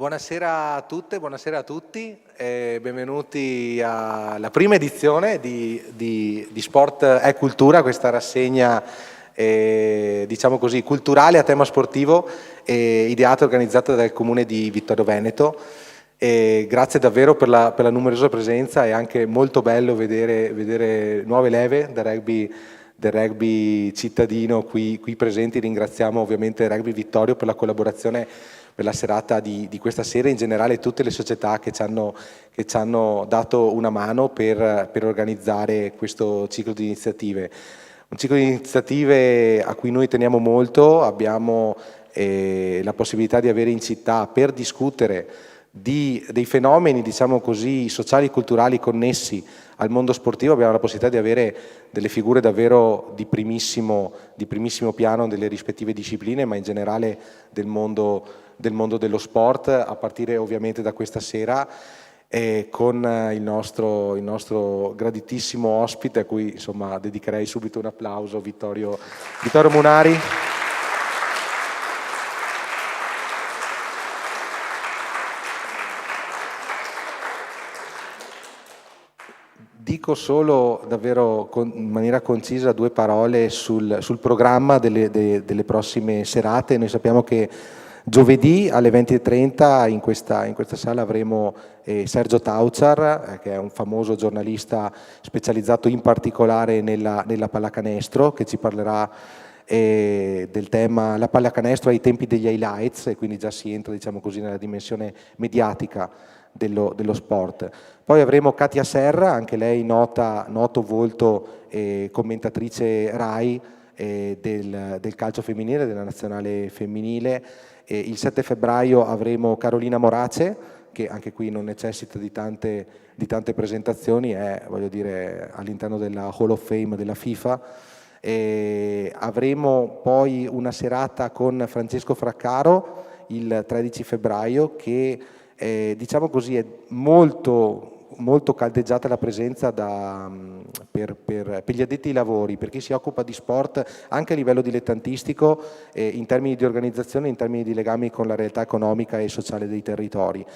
Buonasera a tutte, buonasera a tutti e benvenuti alla prima edizione di Sport è Cultura, questa rassegna diciamo così culturale a tema sportivo ideata e organizzata dal Comune di Vittorio Veneto. Grazie davvero per la numerosa presenza, è anche molto bello vedere nuove leve del rugby cittadino qui presenti. Ringraziamo ovviamente Rugby Vittorio per la collaborazione per la serata di questa sera, in generale tutte le società che ci hanno dato una mano per organizzare questo ciclo di iniziative. Un ciclo di iniziative a cui noi teniamo molto, abbiamo la possibilità di avere in città per discutere dei fenomeni, diciamo così, sociali e culturali connessi al mondo sportivo. Abbiamo la possibilità di avere delle figure davvero di primissimo piano delle rispettive discipline, ma in generale del mondo dello sport, a partire ovviamente da questa sera con il nostro graditissimo ospite, a cui insomma dedicherei subito un applauso, Vittorio Munari. Dico solo davvero in maniera concisa due parole sul programma delle prossime serate. Noi sappiamo che giovedì alle 20:30 in questa sala avremo Sergio Tauciar, che è un famoso giornalista specializzato in particolare nella pallacanestro, che ci parlerà del tema la pallacanestro ai tempi degli highlights, e quindi già si entra, diciamo così, nella dimensione mediatica dello sport. Poi avremo Katia Serra, anche lei noto volto commentatrice RAI del calcio femminile, della nazionale femminile. Il 7 febbraio avremo Carolina Morace, che anche qui non necessita di tante presentazioni, è, voglio dire, all'interno della Hall of Fame della FIFA. Avremo poi una serata con Francesco Fraccaro il 13 febbraio che diciamo così è molto caldeggiata la presenza per gli addetti ai lavori, per chi si occupa di sport anche a livello dilettantistico, in termini di organizzazione, in termini di legami con la realtà economica e sociale dei territori.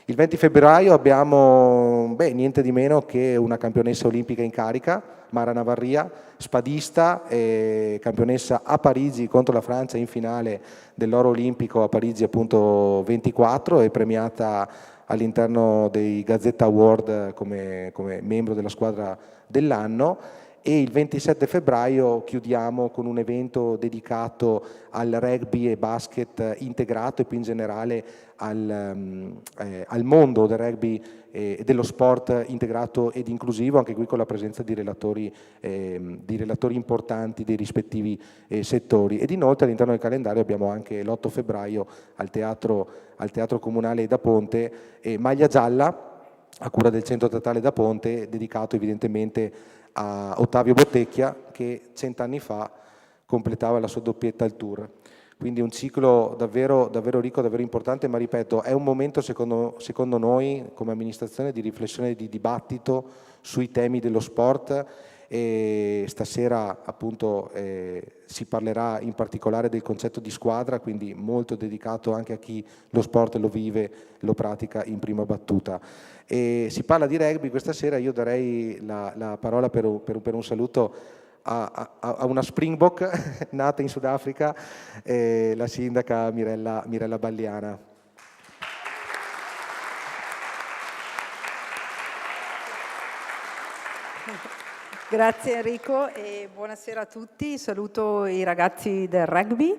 Il 20 febbraio abbiamo niente di meno che una campionessa olimpica in carica, Mara Navarria, spadista, campionessa a Parigi contro la Francia in finale dell'oro olimpico a Parigi appunto 24, e premiata all'interno dei Gazzetta Award come membro della squadra dell'anno. E il 27 febbraio chiudiamo con un evento dedicato al rugby e basket integrato, e più in generale al mondo del rugby e dello sport integrato ed inclusivo, anche qui con la presenza di relatori importanti dei rispettivi settori. Ed inoltre all'interno del calendario abbiamo anche l'8 febbraio al Teatro Comunale da Ponte Maglia Gialla, a cura del Centro Teatrale da Ponte, dedicato evidentemente a Ottavio Bottecchia, che 100 anni fa completava la sua doppietta al Tour. Quindi un ciclo davvero ricco, davvero importante, ma ripeto, è un momento secondo noi come amministrazione di riflessione e di dibattito sui temi dello sport. E stasera appunto si parlerà in particolare del concetto di squadra, quindi molto dedicato anche a chi lo sport lo vive, lo pratica in prima battuta. E si parla di rugby questa sera. Io darei la parola per un saluto a una Springbok nata in Sudafrica, la sindaca Mirella Balliana. Grazie Enrico e buonasera a tutti. Saluto i ragazzi del rugby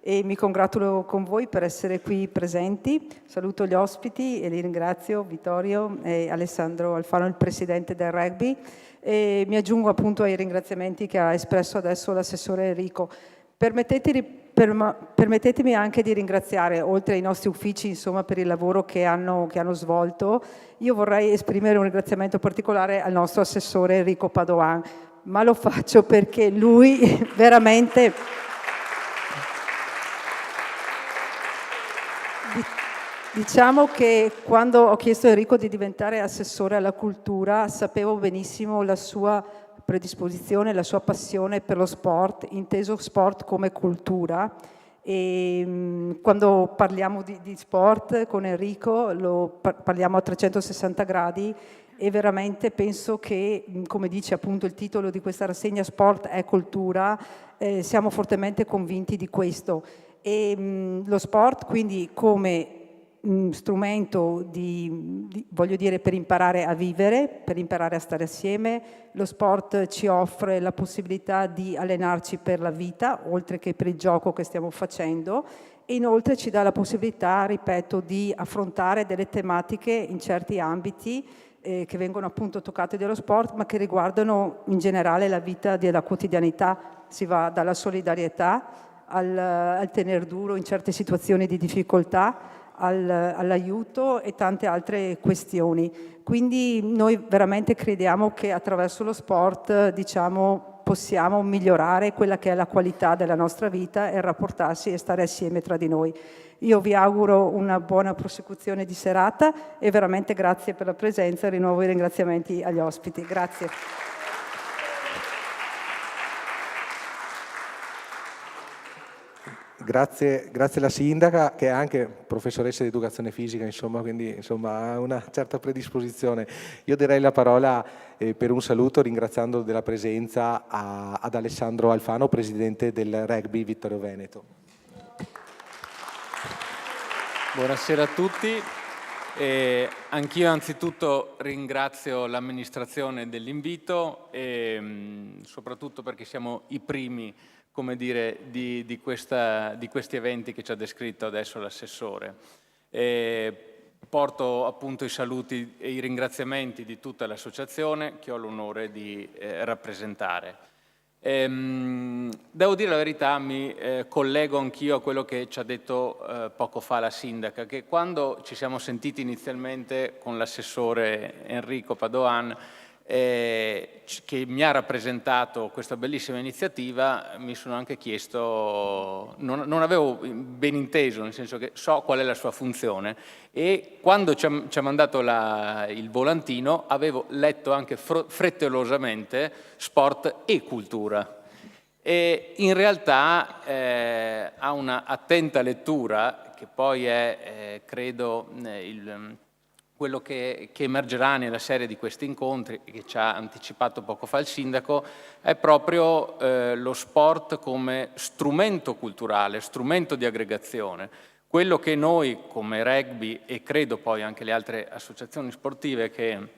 e mi congratulo con voi per essere qui presenti. Saluto gli ospiti e li ringrazio, Vittorio e Alessandro Alfano, il presidente del rugby, e mi aggiungo appunto ai ringraziamenti che ha espresso adesso l'assessore Enrico. Permettetemi anche di ringraziare, oltre ai nostri uffici, insomma, per il lavoro che hanno svolto. Io vorrei esprimere un ringraziamento particolare al nostro assessore Enrico Padoan, ma lo faccio perché lui veramente diciamo che quando ho chiesto a Enrico di diventare assessore alla cultura sapevo benissimo la sua predisposizione, la sua passione per lo sport, inteso sport come cultura, E quando parliamo di sport con Enrico parliamo a 360 gradi e veramente penso che, come dice appunto il titolo di questa rassegna, Sport è cultura, siamo fortemente convinti di questo. E lo sport quindi come strumento voglio dire, per imparare a vivere, per imparare a stare assieme. Lo sport ci offre la possibilità di allenarci per la vita, oltre che per il gioco che stiamo facendo, e inoltre ci dà la possibilità, ripeto, di affrontare delle tematiche in certi ambiti che vengono appunto toccate dallo sport, ma che riguardano in generale la vita della quotidianità. Si va dalla solidarietà al tener duro in certe situazioni di difficoltà, all'aiuto e tante altre questioni. Quindi noi veramente crediamo che attraverso lo sport, diciamo, possiamo migliorare quella che è la qualità della nostra vita e rapportarsi e stare assieme tra di noi. Io vi auguro una buona prosecuzione di serata e veramente grazie per la presenza e rinnovo i ringraziamenti agli ospiti. Grazie. Grazie alla sindaca, che è anche professoressa di educazione fisica, insomma, quindi insomma, ha una certa predisposizione. Io darei la parola per un saluto, ringraziando della presenza ad Alessandro Alfano, presidente del Rugby Vittorio Veneto. Buonasera a tutti. Anch'io anzitutto ringrazio l'amministrazione dell'invito e soprattutto perché siamo i primi, come dire, di questi eventi che ci ha descritto adesso l'assessore. Porto appunto i saluti e i ringraziamenti di tutta l'associazione che ho l'onore di rappresentare. Devo dire la verità, mi collego anch'io a quello che ci ha detto poco fa la sindaca, che quando ci siamo sentiti inizialmente con l'assessore Enrico Padoan, che mi ha rappresentato questa bellissima iniziativa, mi sono anche chiesto, non avevo ben inteso, nel senso che so qual è la sua funzione, e quando ci ha mandato il volantino avevo letto anche frettolosamente sport e cultura, e in realtà ha una attenta lettura che poi è credo quello che emergerà nella serie di questi incontri, che ci ha anticipato poco fa il sindaco, è proprio lo sport come strumento culturale, strumento di aggregazione. Quello che noi come rugby, e credo poi anche le altre associazioni sportive che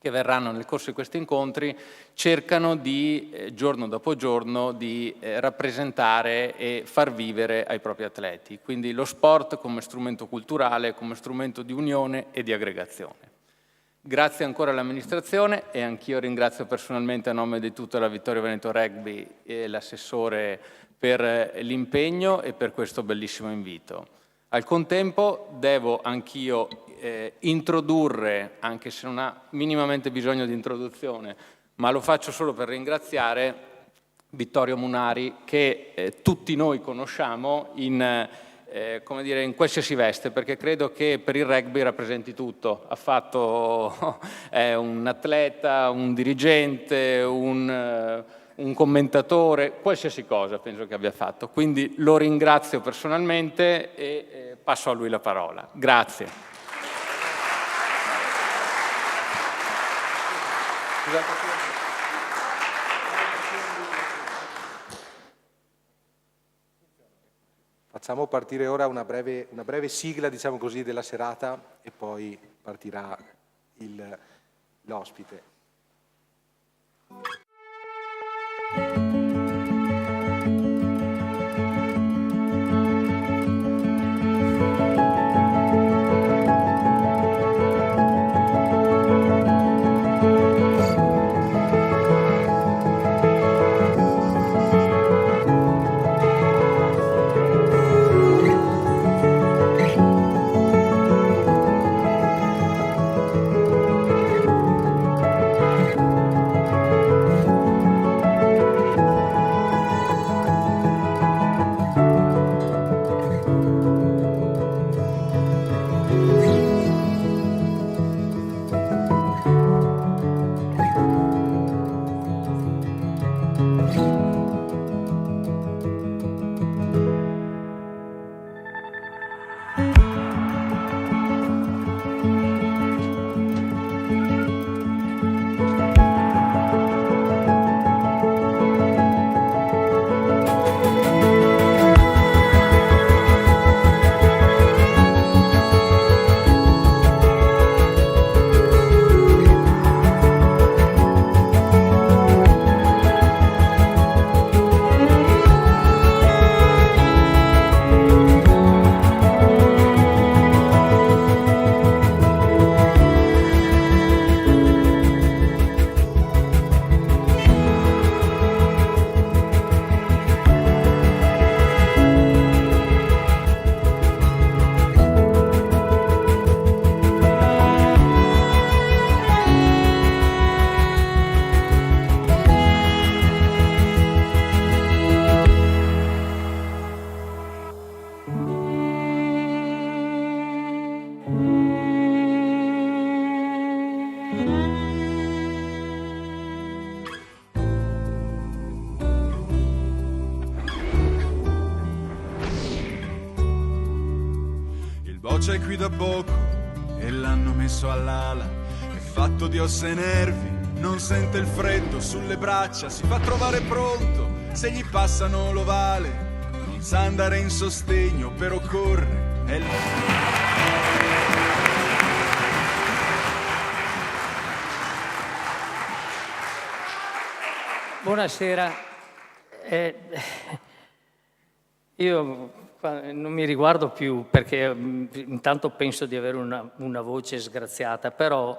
verranno nel corso di questi incontri, cercano di, giorno dopo giorno, di rappresentare e far vivere ai propri atleti. Quindi lo sport come strumento culturale, come strumento di unione e di aggregazione. Grazie ancora all'amministrazione e anch'io ringrazio personalmente a nome di tutta la Vittorio Veneto Rugby e l'assessore per l'impegno e per questo bellissimo invito. Al contempo devo anch'io introdurre, anche se non ha minimamente bisogno di introduzione, ma lo faccio solo per ringraziare Vittorio Munari, che tutti noi conosciamo come dire, in qualsiasi veste, perché credo che per il rugby rappresenti tutto. È un atleta, un dirigente, un commentatore, qualsiasi cosa penso che abbia fatto. Quindi lo ringrazio personalmente e passo a lui la parola. Grazie. Facciamo partire ora una breve sigla, diciamo così, della serata e poi partirà l'ospite. Boccia è qui da poco e l'hanno messo all'ala. È fatto di ossa e nervi, non sente il freddo sulle braccia, si fa trovare pronto se gli passano l'ovale. Non sa andare in sostegno, però corre, è lì. Buonasera. Io non mi riguardo più perché intanto penso di avere una voce sgraziata, però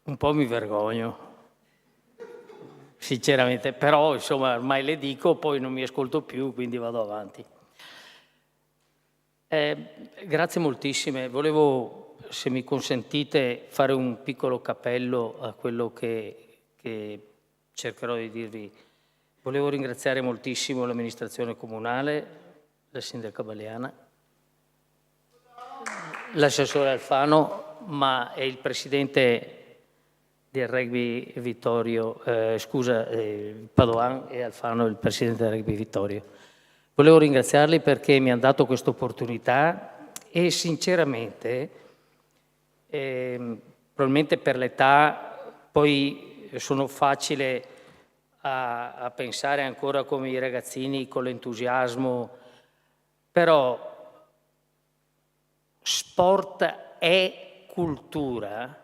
un po' mi vergogno, sinceramente. Però insomma ormai le dico, poi non mi ascolto più, quindi vado avanti. Grazie moltissime. Volevo, se mi consentite, fare un piccolo cappello a quello che cercherò di dirvi. Volevo ringraziare moltissimo l'amministrazione comunale, la sindaca Baleana, l'assessore Alfano, ma è il presidente del rugby Vittorio, Padoan, e Alfano il presidente del rugby Vittorio. Volevo ringraziarli perché mi hanno dato questa opportunità e sinceramente, probabilmente per l'età, poi sono facile a pensare ancora come i ragazzini con l'entusiasmo, però sport è cultura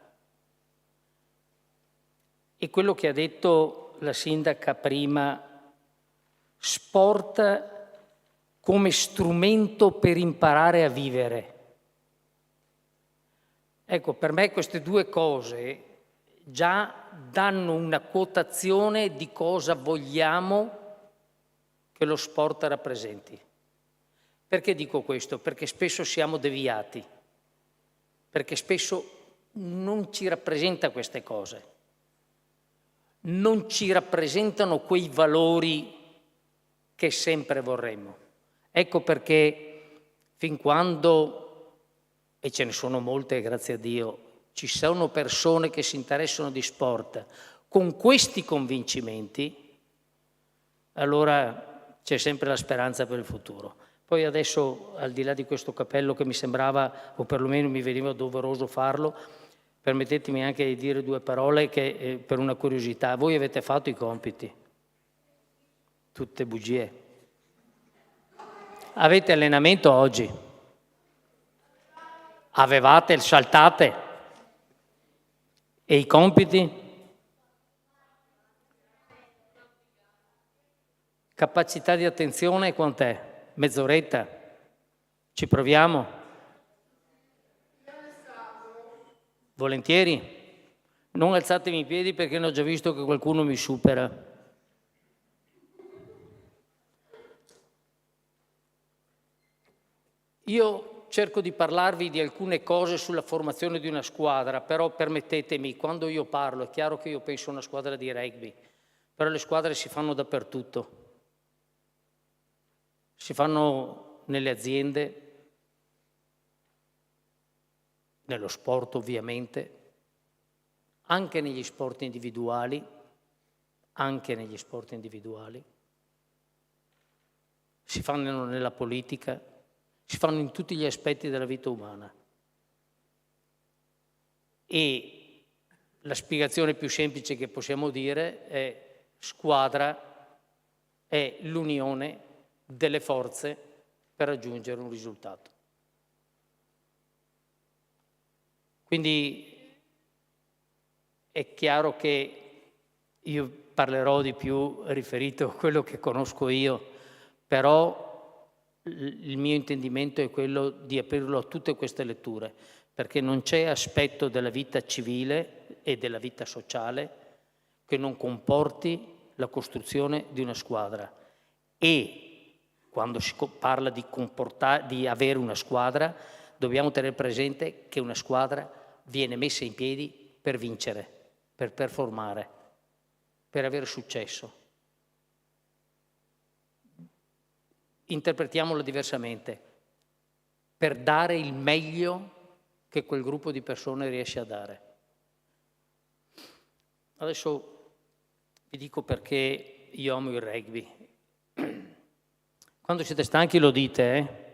e quello che ha detto la sindaca prima, sport come strumento per imparare a vivere. Ecco, per me queste due cose già danno una quotazione di cosa vogliamo che lo sport rappresenti. Perché dico questo? Perché spesso siamo deviati, perché spesso non ci rappresenta queste cose, non ci rappresentano quei valori che sempre vorremmo. Ecco perché fin quando, e ce ne sono molte grazie a Dio, ci sono persone che si interessano di sport con questi convincimenti, allora c'è sempre la speranza per il futuro. Poi adesso, al di là di questo cappello che mi sembrava, o perlomeno mi veniva doveroso farlo, permettetemi anche di dire due parole che, per una curiosità. Voi avete fatto i compiti? Tutte bugie. Avete allenamento oggi? Avevate il saltate? E i compiti? Capacità di attenzione quant'è? Mezz'oretta? Ci proviamo? Volentieri? Non alzatevi in piedi perché ne ho già visto che qualcuno mi supera. Io cerco di parlarvi di alcune cose sulla formazione di una squadra, però permettetemi, quando io parlo, è chiaro che io penso a una squadra di rugby, però le squadre si fanno dappertutto. Si fanno nelle aziende, nello sport ovviamente, anche negli sport individuali, si fanno nella politica, si fanno in tutti gli aspetti della vita umana. E la spiegazione più semplice che possiamo dire è: squadra è l'unione delle forze per raggiungere un risultato. Quindi è chiaro che io parlerò di più riferito a quello che conosco io, però il mio intendimento è quello di aprirlo a tutte queste letture, perché non c'è aspetto della vita civile e della vita sociale che non comporti la costruzione di una squadra. E quando si parla di avere una squadra, dobbiamo tenere presente che una squadra viene messa in piedi per vincere, per performare, per avere successo. Interpretiamola diversamente, per dare il meglio che quel gruppo di persone riesce a dare. Adesso vi dico perché io amo il rugby. Quando siete stanchi lo dite,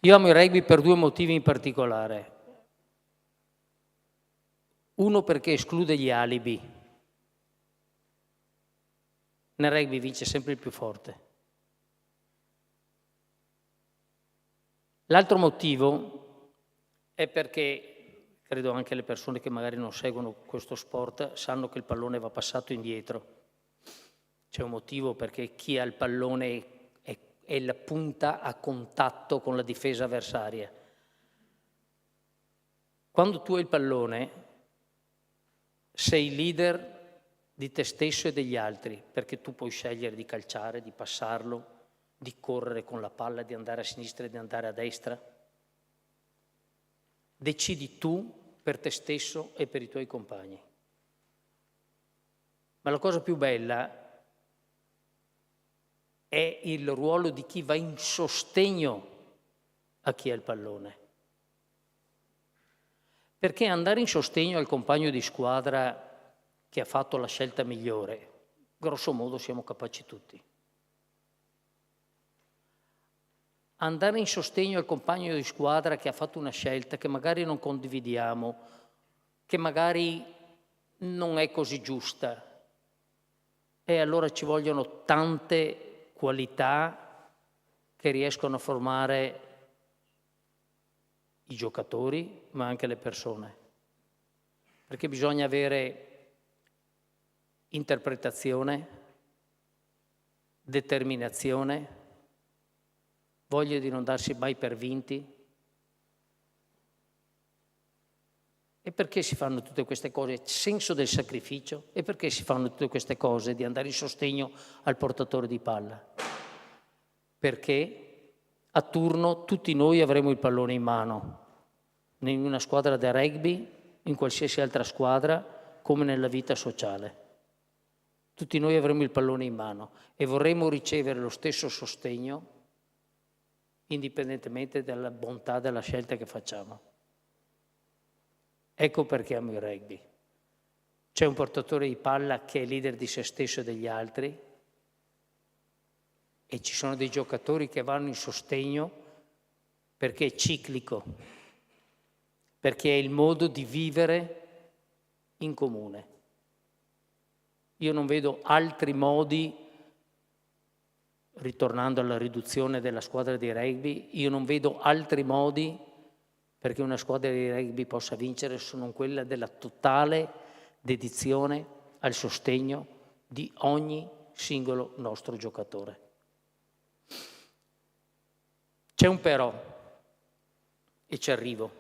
Io amo il rugby per 2 motivi in particolare. Uno, perché esclude gli alibi. Nel rugby vince sempre il più forte. L'altro motivo è perché, credo anche le persone che magari non seguono questo sport sanno che il pallone va passato indietro. C'è un motivo perché chi ha il pallone è la punta a contatto con la difesa avversaria. Quando tu hai il pallone sei leader di te stesso e degli altri, perché tu puoi scegliere di calciare, di passarlo, di correre con la palla, di andare a sinistra e di andare a destra. Decidi tu per te stesso e per i tuoi compagni. Ma la cosa più bella è il ruolo di chi va in sostegno a chi ha il pallone. Perché andare in sostegno al compagno di squadra che ha fatto la scelta migliore, grosso modo siamo capaci tutti. Andare in sostegno al compagno di squadra che ha fatto una scelta che magari non condividiamo, che magari non è così giusta, e allora ci vogliono tante qualità che riescono a formare i giocatori, ma anche le persone. Perché bisogna avere interpretazione, determinazione, voglia di non darsi mai per vinti. E perché si fanno tutte queste cose? Senso del sacrificio. E perché si fanno tutte queste cose di andare in sostegno al portatore di palla? Perché a turno tutti noi avremo il pallone in mano, in una squadra da rugby, in qualsiasi altra squadra, come nella vita sociale. Tutti noi avremo il pallone in mano e vorremmo ricevere lo stesso sostegno indipendentemente dalla bontà della scelta che facciamo. Ecco perché amo il rugby. C'è un portatore di palla che è leader di se stesso e degli altri e ci sono dei giocatori che vanno in sostegno perché è ciclico, perché è il modo di vivere in comune. Io non vedo altri modi, ritornando alla riduzione della squadra di rugby, io non vedo altri modi perché una squadra di rugby possa vincere se non quella della totale dedizione al sostegno di ogni singolo nostro giocatore. C'è un però, e ci arrivo.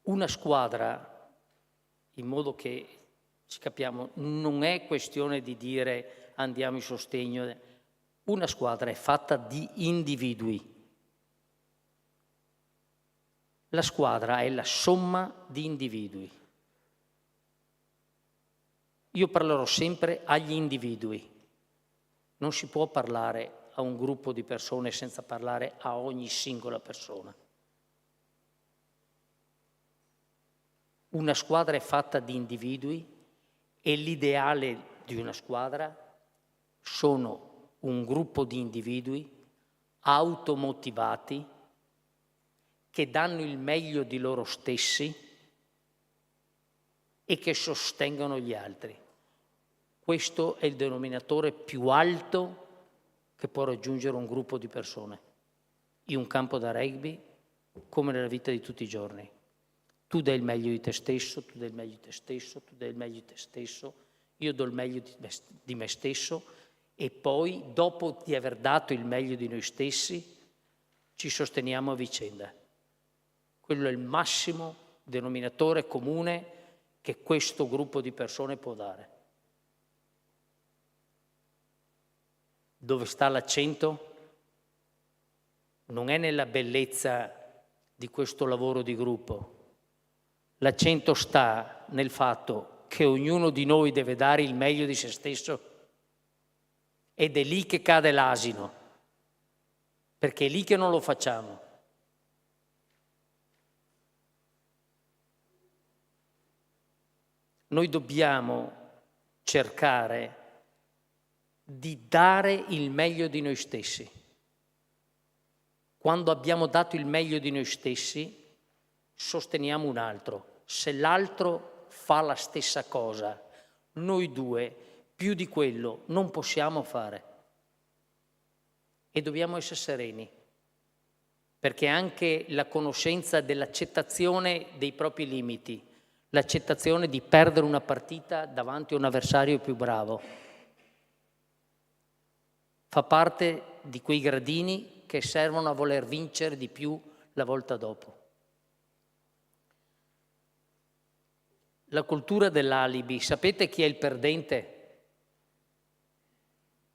Una squadra, in modo che ci capiamo, non è questione di dire andiamo in sostegno. Una squadra è fatta di individui. La squadra è la somma di individui. Io parlerò sempre agli individui. Non si può parlare a un gruppo di persone senza parlare a ogni singola persona. Una squadra è fatta di individui e l'ideale di una squadra sono un gruppo di individui automotivati che danno il meglio di loro stessi e che sostengono gli altri. Questo è il denominatore più alto che può raggiungere un gruppo di persone in un campo da rugby come nella vita di tutti i giorni. Tu dai il meglio di te stesso, tu dai il meglio di te stesso, tu dai il meglio di te stesso, io do il meglio di me stesso e poi, dopo di aver dato il meglio di noi stessi, ci sosteniamo a vicenda. Quello è il massimo denominatore comune che questo gruppo di persone può dare. Dove sta l'accento? Non è nella bellezza di questo lavoro di gruppo. L'accento sta nel fatto che ognuno di noi deve dare il meglio di se stesso ed è lì che cade l'asino, perché è lì che non lo facciamo. Noi dobbiamo cercare di dare il meglio di noi stessi. Quando abbiamo dato il meglio di noi stessi, sosteniamo un altro. Se l'altro fa la stessa cosa, noi due più di quello non possiamo fare. E dobbiamo essere sereni, perché anche la conoscenza dell'accettazione dei propri limiti, l'accettazione di perdere una partita davanti a un avversario più bravo, fa parte di quei gradini che servono a voler vincere di più la volta dopo. La cultura dell'alibi, sapete chi è il perdente?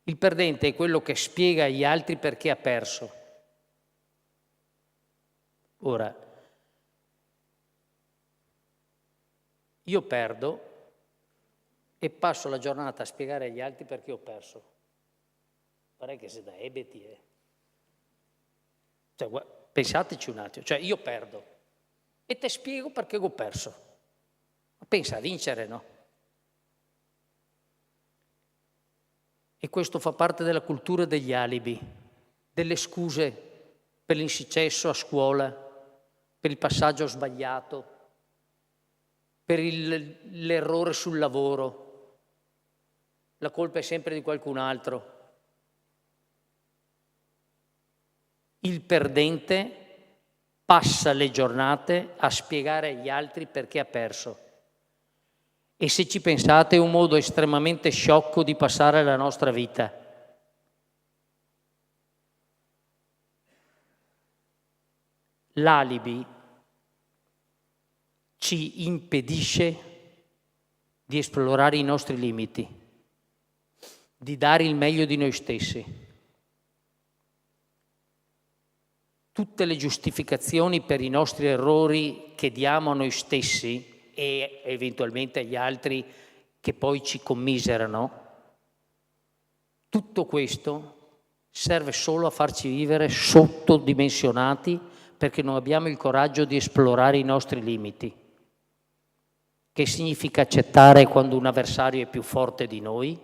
Il perdente è quello che spiega agli altri perché ha perso. Ora, io perdo e passo la giornata a spiegare agli altri perché ho perso. Pare che se da ebeti, Cioè, pensateci un attimo, cioè io perdo e te spiego perché ho perso. Ma pensa a vincere, no? E questo fa parte della cultura degli alibi, delle scuse per l'insuccesso a scuola, per il passaggio sbagliato, per l'errore sul lavoro. La colpa è sempre di qualcun altro. Il perdente passa le giornate a spiegare agli altri perché ha perso. E se ci pensate è un modo estremamente sciocco di passare la nostra vita. L'alibi ci impedisce di esplorare i nostri limiti, di dare il meglio di noi stessi. Tutte le giustificazioni per i nostri errori che diamo a noi stessi e eventualmente agli altri che poi ci commiserano, tutto questo serve solo a farci vivere sottodimensionati perché non abbiamo il coraggio di esplorare i nostri limiti. Che significa accettare quando un avversario è più forte di noi,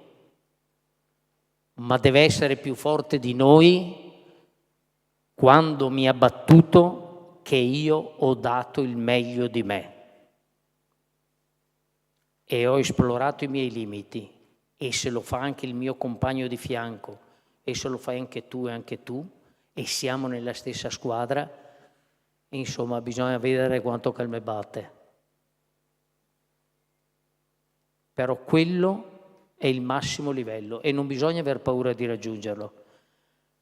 ma deve essere più forte di noi quando mi ha battuto che io ho dato il meglio di me e ho esplorato i miei limiti, e se lo fa anche il mio compagno di fianco e se lo fai anche tu e siamo nella stessa squadra, insomma bisogna vedere quanto calme batte. Però quello è il massimo livello e non bisogna aver paura di raggiungerlo,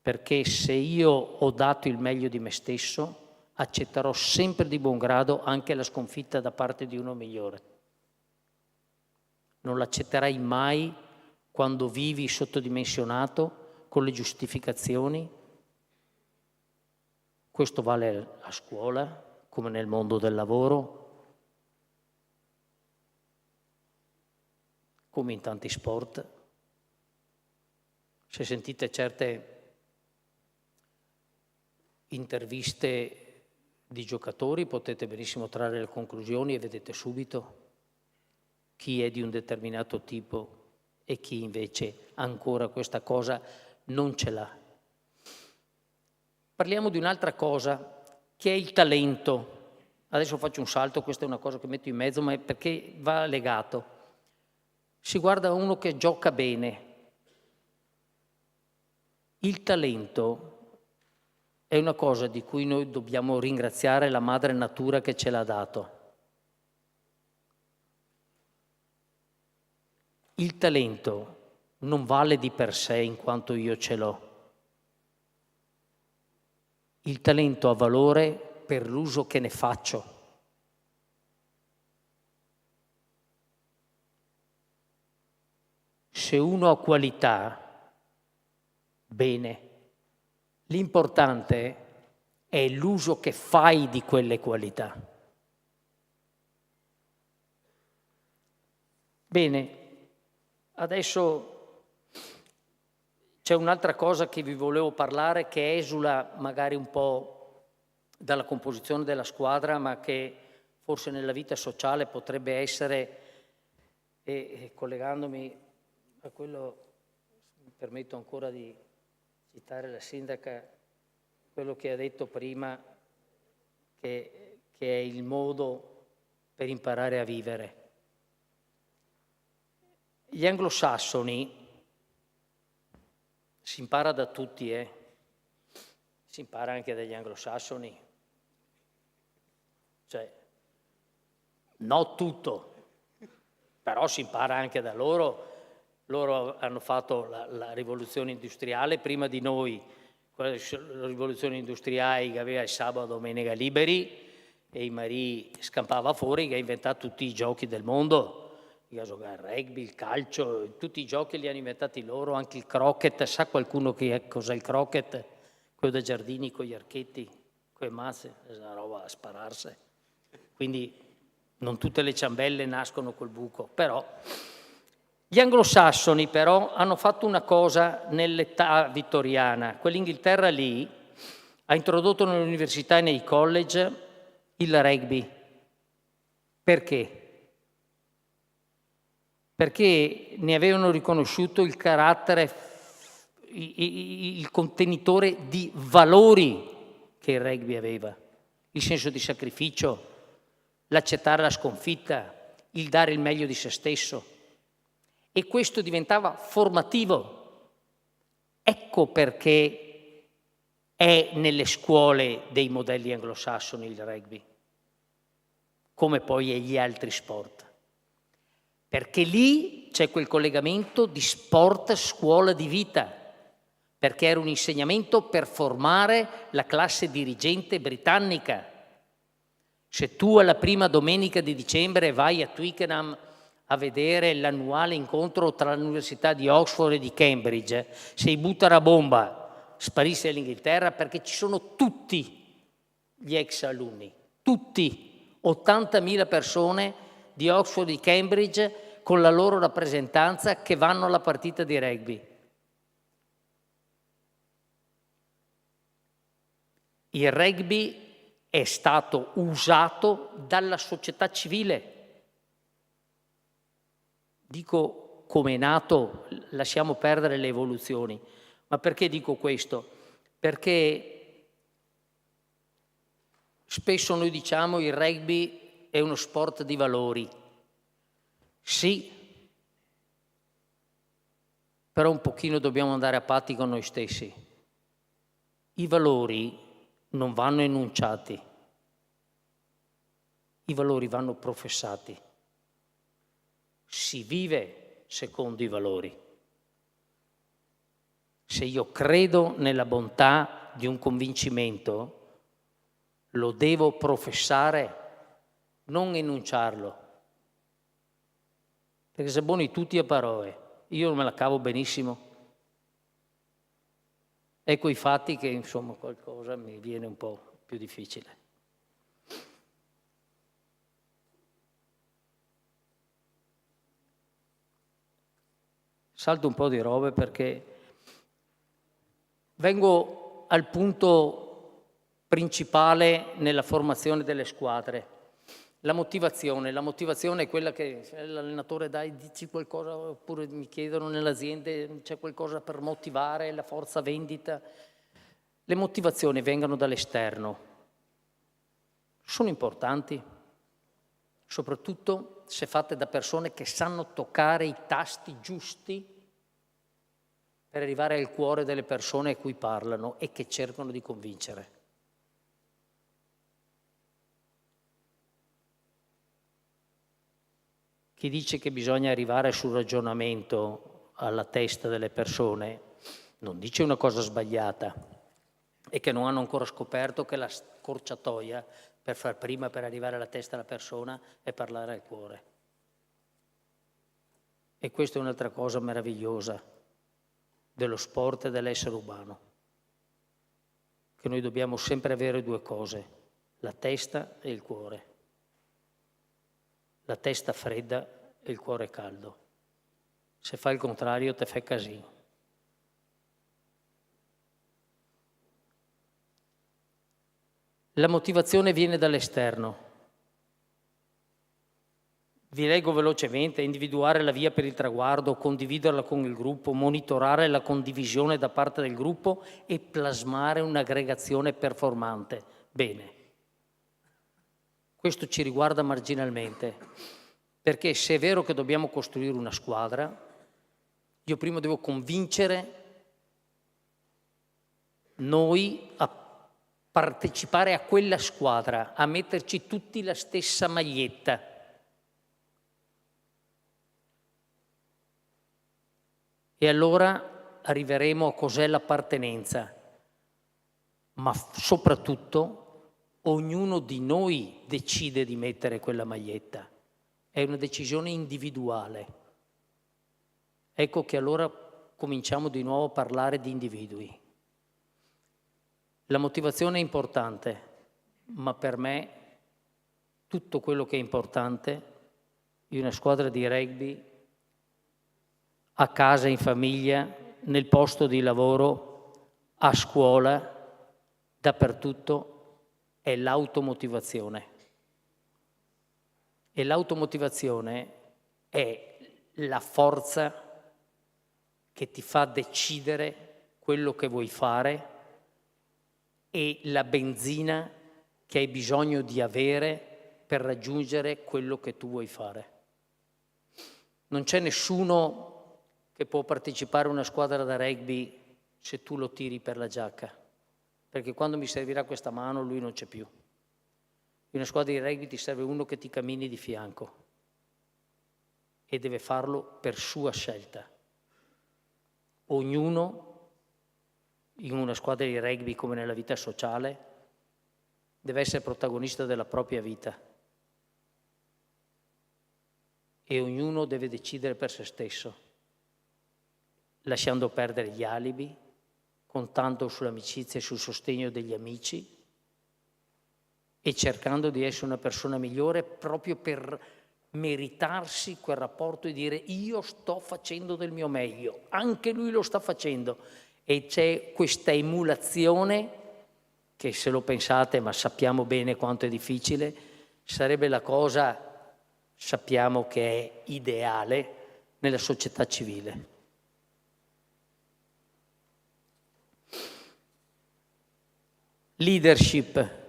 perché se io ho dato il meglio di me stesso, accetterò sempre di buon grado anche la sconfitta da parte di uno migliore. Non l'accetterai mai quando vivi sottodimensionato con le giustificazioni. Questo vale a scuola come nel mondo del lavoro, come in tanti sport. Se sentite certe interviste di giocatori potete benissimo trarre le conclusioni e vedete subito chi è di un determinato tipo e chi invece ancora questa cosa non ce l'ha. Parliamo di un'altra cosa che è il talento. Adesso faccio un salto, questa è una cosa che metto in mezzo, ma è perché va legato. Si guarda uno che gioca bene. Il talento è una cosa di cui noi dobbiamo ringraziare la madre natura che ce l'ha dato. Il talento non vale di per sé in quanto io ce l'ho. Il talento ha valore per l'uso che ne faccio. Se uno ha qualità, bene. L'importante è l'uso che fai di quelle qualità. Bene. Adesso c'è un'altra cosa che vi volevo parlare che esula magari un po' dalla composizione della squadra, ma che forse nella vita sociale potrebbe essere, e collegandomi a quello, permetto ancora di citare la sindaca, quello che ha detto prima, che è il modo per imparare a vivere. Gli anglosassoni, si impara da tutti, si impara anche dagli anglosassoni, cioè, no tutto, però si impara anche da loro. Loro hanno fatto la rivoluzione industriale prima di noi, la rivoluzione industriale che aveva il sabato e domenica liberi e i marì scampava fuori, che ha inventato tutti i giochi del mondo, il rugby, il calcio, tutti i giochi li hanno inventati loro, anche il croquet. Sa qualcuno cos'è il croquet? Quello da giardini con gli archetti, con le mazze, questa roba a spararsi. Quindi non tutte le ciambelle nascono col buco, però gli anglosassoni però hanno fatto una cosa nell'età vittoriana. Quell'Inghilterra lì ha introdotto nelle università e nei college il rugby. Perché? Perché ne avevano riconosciuto il carattere, il contenitore di valori che il rugby aveva, il senso di sacrificio, l'accettare la sconfitta, il dare il meglio di se stesso. E questo diventava formativo. Ecco perché è nelle scuole dei modelli anglosassoni il rugby, come poi gli altri sport. Perché lì c'è quel collegamento di sport scuola di vita, perché era un insegnamento per formare la classe dirigente britannica. Se tu alla prima domenica di dicembre vai a Twickenham a vedere l'annuale incontro tra l'Università di Oxford e di Cambridge, se butta la bomba sparisce l'Inghilterra, perché ci sono tutti gli ex alunni, tutti, 80.000 persone di Oxford e di Cambridge con la loro rappresentanza che vanno alla partita di rugby. Il rugby è stato usato dalla società civile. Dico come è nato, lasciamo perdere le evoluzioni. Ma perché dico questo? Perché spesso noi diciamo il rugby è uno sport di valori. Sì, però un pochino dobbiamo andare a patti con noi stessi. I valori non vanno enunciati, i valori vanno professati. Si vive secondo i valori. Se io credo nella bontà di un convincimento, lo devo professare, non enunciarlo. Perché se buoni tutti a parole, io me la cavo benissimo. Ecco i fatti che, insomma, qualcosa mi viene un po' più difficile. Salto un po' di robe perché vengo al punto principale nella formazione delle squadre. La motivazione è quella che l'allenatore dai, dici qualcosa, oppure mi chiedono nelle aziende c'è qualcosa per motivare, la forza vendita. Le motivazioni vengono dall'esterno, sono importanti, soprattutto se fatte da persone che sanno toccare i tasti giusti per arrivare al cuore delle persone a cui parlano e che cercano di convincere. Chi dice che bisogna arrivare sul ragionamento alla testa delle persone non dice una cosa sbagliata, è che non hanno ancora scoperto che la scorciatoia per far prima per arrivare alla testa della persona è parlare al cuore. E questa è un'altra cosa meravigliosa dello sport e dell'essere umano, che noi dobbiamo sempre avere due cose, la testa e il cuore. La testa fredda e il cuore caldo. Se fai il contrario te fai casino. La motivazione viene dall'esterno. Vi leggo velocemente: individuare la via per il traguardo, condividerla con il gruppo, monitorare la condivisione da parte del gruppo e plasmare un'aggregazione performante. Bene, questo ci riguarda marginalmente, perché se è vero che dobbiamo costruire una squadra, io prima devo convincere noi a partecipare a quella squadra, a metterci tutti la stessa maglietta. E allora arriveremo a cos'è l'appartenenza, ma soprattutto ognuno di noi decide di mettere quella maglietta. È una decisione individuale. Ecco che allora cominciamo di nuovo a parlare di individui. La motivazione è importante, ma per me tutto quello che è importante in una squadra di rugby, a casa, in famiglia, nel posto di lavoro, a scuola, dappertutto, è l'automotivazione. E l'automotivazione è la forza che ti fa decidere quello che vuoi fare e la benzina che hai bisogno di avere per raggiungere quello che tu vuoi fare. Non c'è nessuno che può partecipare a una squadra da rugby se tu lo tiri per la giacca, perché quando mi servirà questa mano lui non c'è più. In una squadra di rugby ti serve uno che ti cammini di fianco e deve farlo per sua scelta. Ognuno in una squadra di rugby, come nella vita sociale, deve essere protagonista della propria vita e ognuno deve decidere per se stesso, lasciando perdere gli alibi, contando sull'amicizia e sul sostegno degli amici e cercando di essere una persona migliore proprio per meritarsi quel rapporto e dire: io sto facendo del mio meglio, anche lui lo sta facendo. E c'è questa emulazione che, se lo pensate, ma sappiamo bene quanto è difficile, sarebbe la cosa, sappiamo che è ideale nella società civile. Leadership.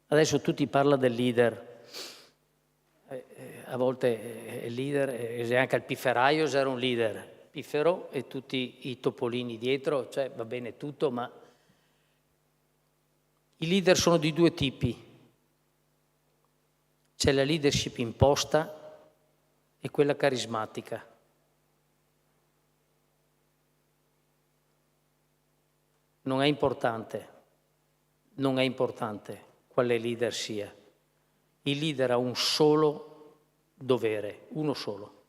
Adesso tutti parlano del leader. A volte il leader, anche il pifferaio era un leader. Piffero e tutti i topolini dietro, cioè va bene tutto, ma i leader sono di due tipi. C'è la leadership imposta e quella carismatica. Non è importante quale leader sia. Il leader ha un solo dovere, uno solo: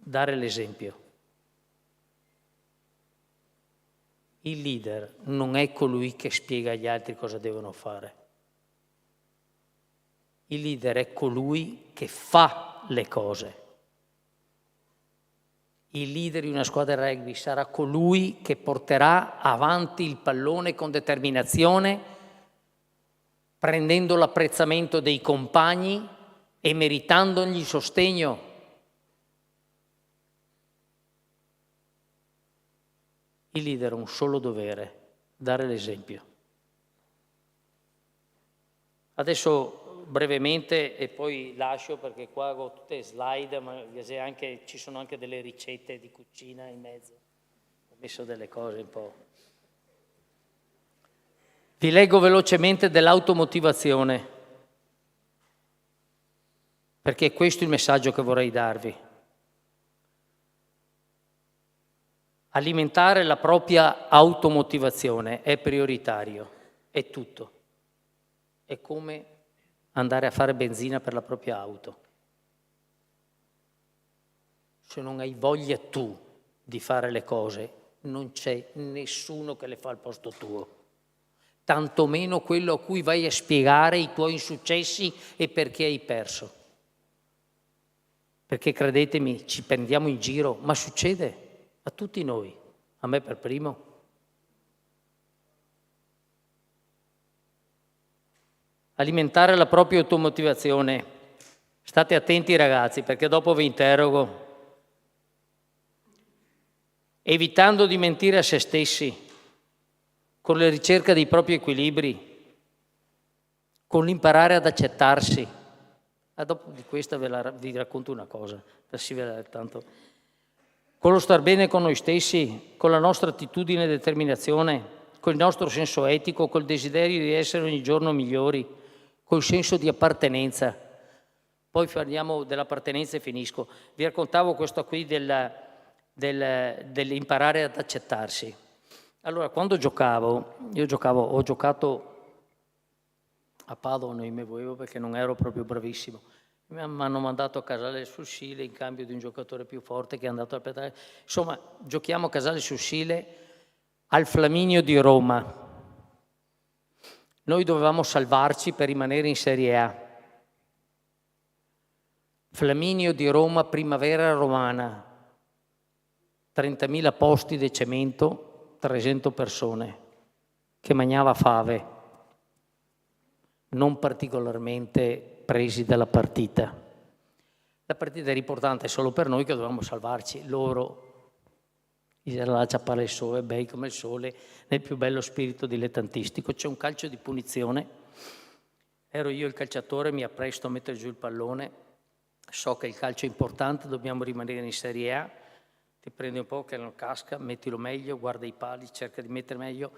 dare l'esempio. Il leader non è colui che spiega agli altri cosa devono fare. Il leader è colui che fa le cose. Il leader di una squadra rugby sarà colui che porterà avanti il pallone con determinazione, prendendo l'apprezzamento dei compagni e meritandogli sostegno. Il leader ha un solo dovere: dare l'esempio. Adesso brevemente, e poi lascio perché qua ho tutte slide, ma ci sono anche delle ricette di cucina in mezzo. Ho messo delle cose un po'. Vi leggo velocemente dell'automotivazione, perché questo è il messaggio che vorrei darvi. Alimentare la propria automotivazione è prioritario, è tutto. È come andare a fare benzina per la propria auto. Se non hai voglia tu di fare le cose, non c'è nessuno che le fa al posto tuo. Tantomeno quello a cui vai a spiegare i tuoi insuccessi e perché hai perso. Perché credetemi, ci prendiamo in giro, ma succede a tutti noi, a me per primo. Alimentare la propria automotivazione State attenti ragazzi, perché dopo vi interrogo. Evitando di mentire a se stessi, con la ricerca dei propri equilibri, con l'imparare ad accettarsi. Dopo di questa vi racconto una cosa, tanto. Con lo star bene con noi stessi, con la nostra attitudine e determinazione, con il nostro senso etico, col desiderio di essere ogni giorno migliori, col senso di appartenenza. Poi parliamo dell'appartenenza e finisco. Vi raccontavo questo qui dell'imparare ad accettarsi. Allora, quando ho giocato a Padova, non mi volevo perché non ero proprio bravissimo. Mi hanno mandato a Casale sul Sile in cambio di un giocatore più forte che è andato a pedale. Insomma, giochiamo a Casale sul Sile al Flaminio di Roma. Noi dovevamo salvarci per rimanere in Serie A. Flaminio di Roma, primavera romana, 30.000 posti di cemento, 300 persone, che mangiava fave, non particolarmente presi dalla partita. La partita era importante solo per noi che dovevamo salvarci, loro, la ciappare il sole, bei come il sole, nel più bello spirito dilettantistico. C'è un calcio di punizione, ero io il calciatore, mi appresto a mettere giù il pallone, so che il calcio è importante, dobbiamo rimanere in Serie A, ti prendi un po' che non casca, mettilo meglio, guarda i pali, cerca di mettere meglio.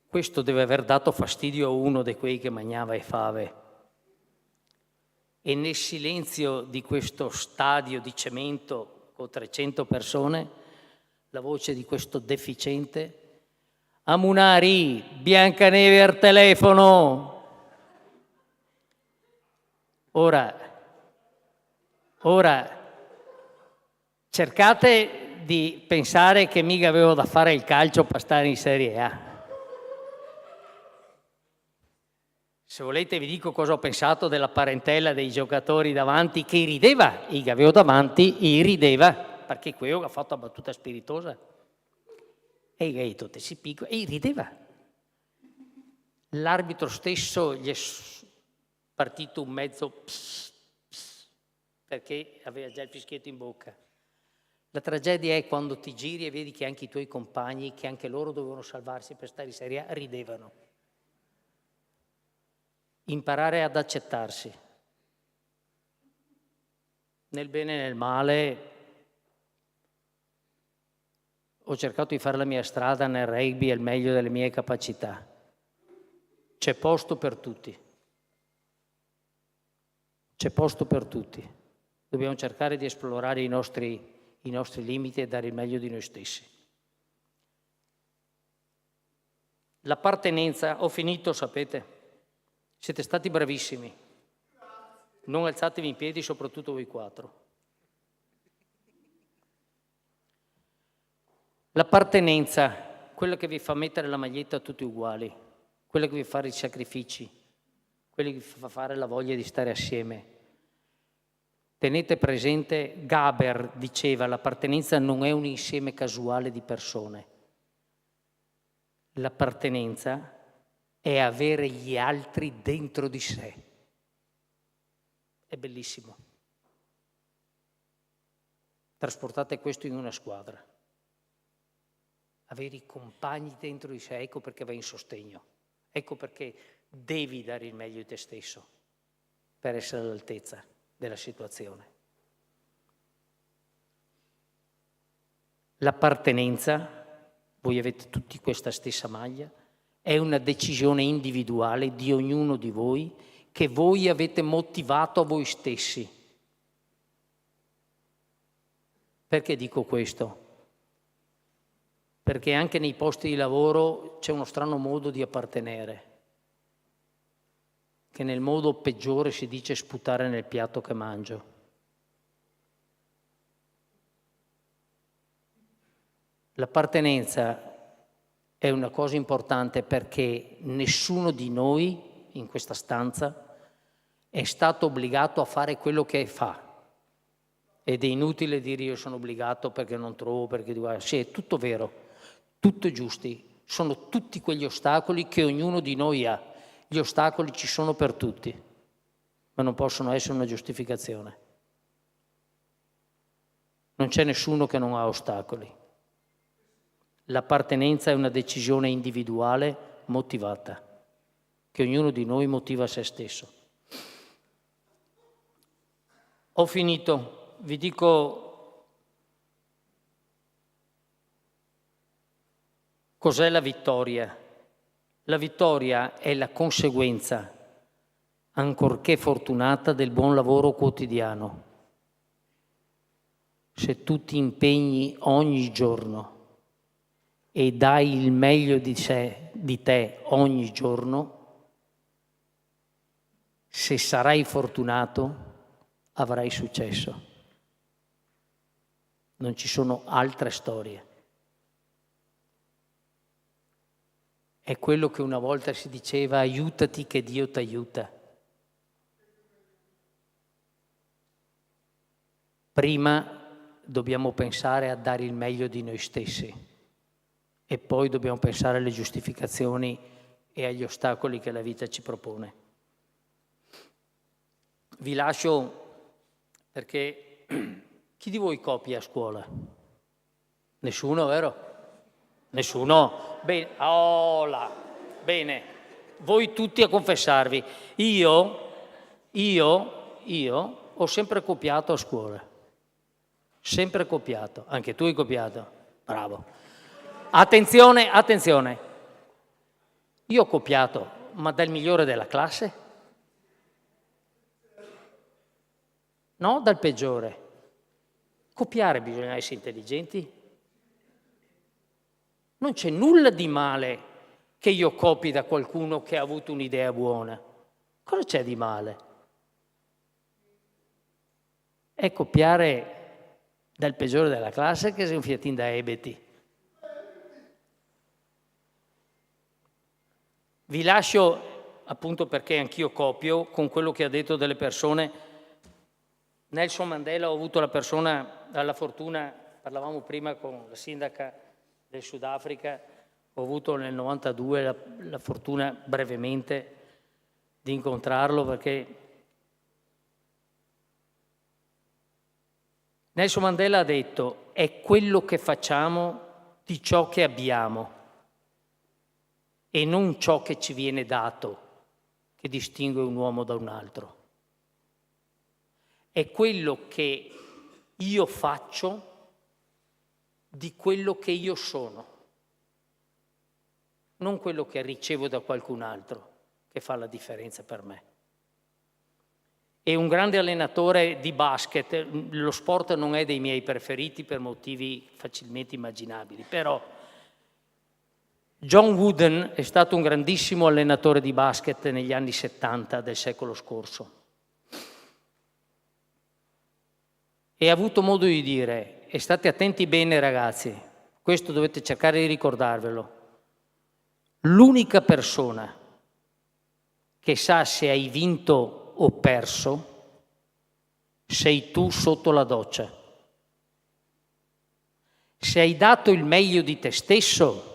Questo deve aver dato fastidio a uno di quei che mangiava e fave. E nel silenzio di questo stadio di cemento con 300 persone, la voce di questo deficiente: Amunari, Biancaneve al telefono. Ora, cercate di pensare che mica avevo da fare il calcio per stare in Serie A. Se volete vi dico cosa ho pensato della parentela dei giocatori davanti che rideva, i che avevo davanti, rideva, perché quello ha fatto la battuta spiritosa. E i gai tutti si picco, e rideva. L'arbitro stesso gli è partito un mezzo pss, pss, perché aveva già il fischietto in bocca. La tragedia è quando ti giri e vedi che anche i tuoi compagni, che anche loro dovevano salvarsi per stare in Serie A, ridevano. Imparare ad accettarsi. Nel bene e nel male ho cercato di fare la mia strada nel rugby al meglio delle mie capacità. C'è posto per tutti. C'è posto per tutti. Dobbiamo cercare di esplorare i nostri limiti e dare il meglio di noi stessi. L'appartenenza, ho finito, sapete. Siete stati bravissimi. Non alzatevi in piedi, soprattutto voi quattro. L'appartenenza, quella che vi fa mettere la maglietta tutti uguali, quella che vi fa fare i sacrifici, quella che vi fa fare la voglia di stare assieme. Tenete presente, Gaber diceva, l'appartenenza non è un insieme casuale di persone. L'appartenenza è avere gli altri dentro di sé. È bellissimo. Trasportate questo in una squadra. Avere i compagni dentro di sé, ecco perché vai in sostegno. Ecco perché devi dare il meglio di te stesso per essere all'altezza della situazione. L'appartenenza, voi avete tutti questa stessa maglia, è una decisione individuale di ognuno di voi che voi avete motivato a voi stessi. Perché dico questo? Perché anche nei posti di lavoro c'è uno strano modo di appartenere, che nel modo peggiore si dice sputare nel piatto che mangio. L'appartenenza è una cosa importante perché nessuno di noi in questa stanza è stato obbligato a fare quello che fa. Ed è inutile dire io sono obbligato perché non trovo, perché dico, sì, è tutto vero, tutto giusti, sono tutti quegli ostacoli che ognuno di noi ha. Gli ostacoli ci sono per tutti. ma non possono essere una giustificazione. Non c'è nessuno che non ha ostacoli. L'appartenenza è una decisione individuale motivata, che ognuno di noi motiva a se stesso. Ho finito, vi dico cos'è la vittoria. La vittoria è la conseguenza, ancorché fortunata, del buon lavoro quotidiano. Se tu ti impegni ogni giorno e dai il meglio di te ogni giorno, se sarai fortunato, avrai successo. Non ci sono altre storie. È quello che una volta si diceva: aiutati che Dio ti aiuta. Prima dobbiamo pensare a dare il meglio di noi stessi e poi dobbiamo pensare alle giustificazioni e agli ostacoli che la vita ci propone. Vi lascio perché chi di voi copia a scuola? Nessuno, vero? Nessuno? Bene, là. Bene, voi tutti a confessarvi. Io ho sempre copiato a scuola. Sempre copiato. Anche tu hai copiato. Bravo. Attenzione. Io ho copiato, ma dal migliore della classe? No, dal peggiore. Copiare bisogna essere intelligenti. Non c'è nulla di male che io copi da qualcuno che ha avuto un'idea buona. Cosa c'è di male? È copiare dal peggiore della classe che sei un fiatin da ebeti. Vi lascio, appunto perché anch'io copio, con quello che ha detto delle persone. Nelson Mandela, ho avuto la fortuna, parlavamo prima con la sindaca del Sudafrica, ho avuto nel 92 la fortuna brevemente di incontrarlo, perché Nelson Mandela ha detto: è quello che facciamo di ciò che abbiamo e non ciò che ci viene dato che distingue un uomo da un altro. È quello che io faccio di quello che io sono, non quello che ricevo da qualcun altro che fa la differenza per me. E un grande allenatore di basket, lo sport non è dei miei preferiti per motivi facilmente immaginabili, però John Wooden è stato un grandissimo allenatore di basket negli anni 70 del secolo scorso. E ha avuto modo di dire, e state attenti bene ragazzi, questo dovete cercare di ricordarvelo, l'unica persona che sa se hai vinto o perso sei tu sotto la doccia. Se hai dato il meglio di te stesso,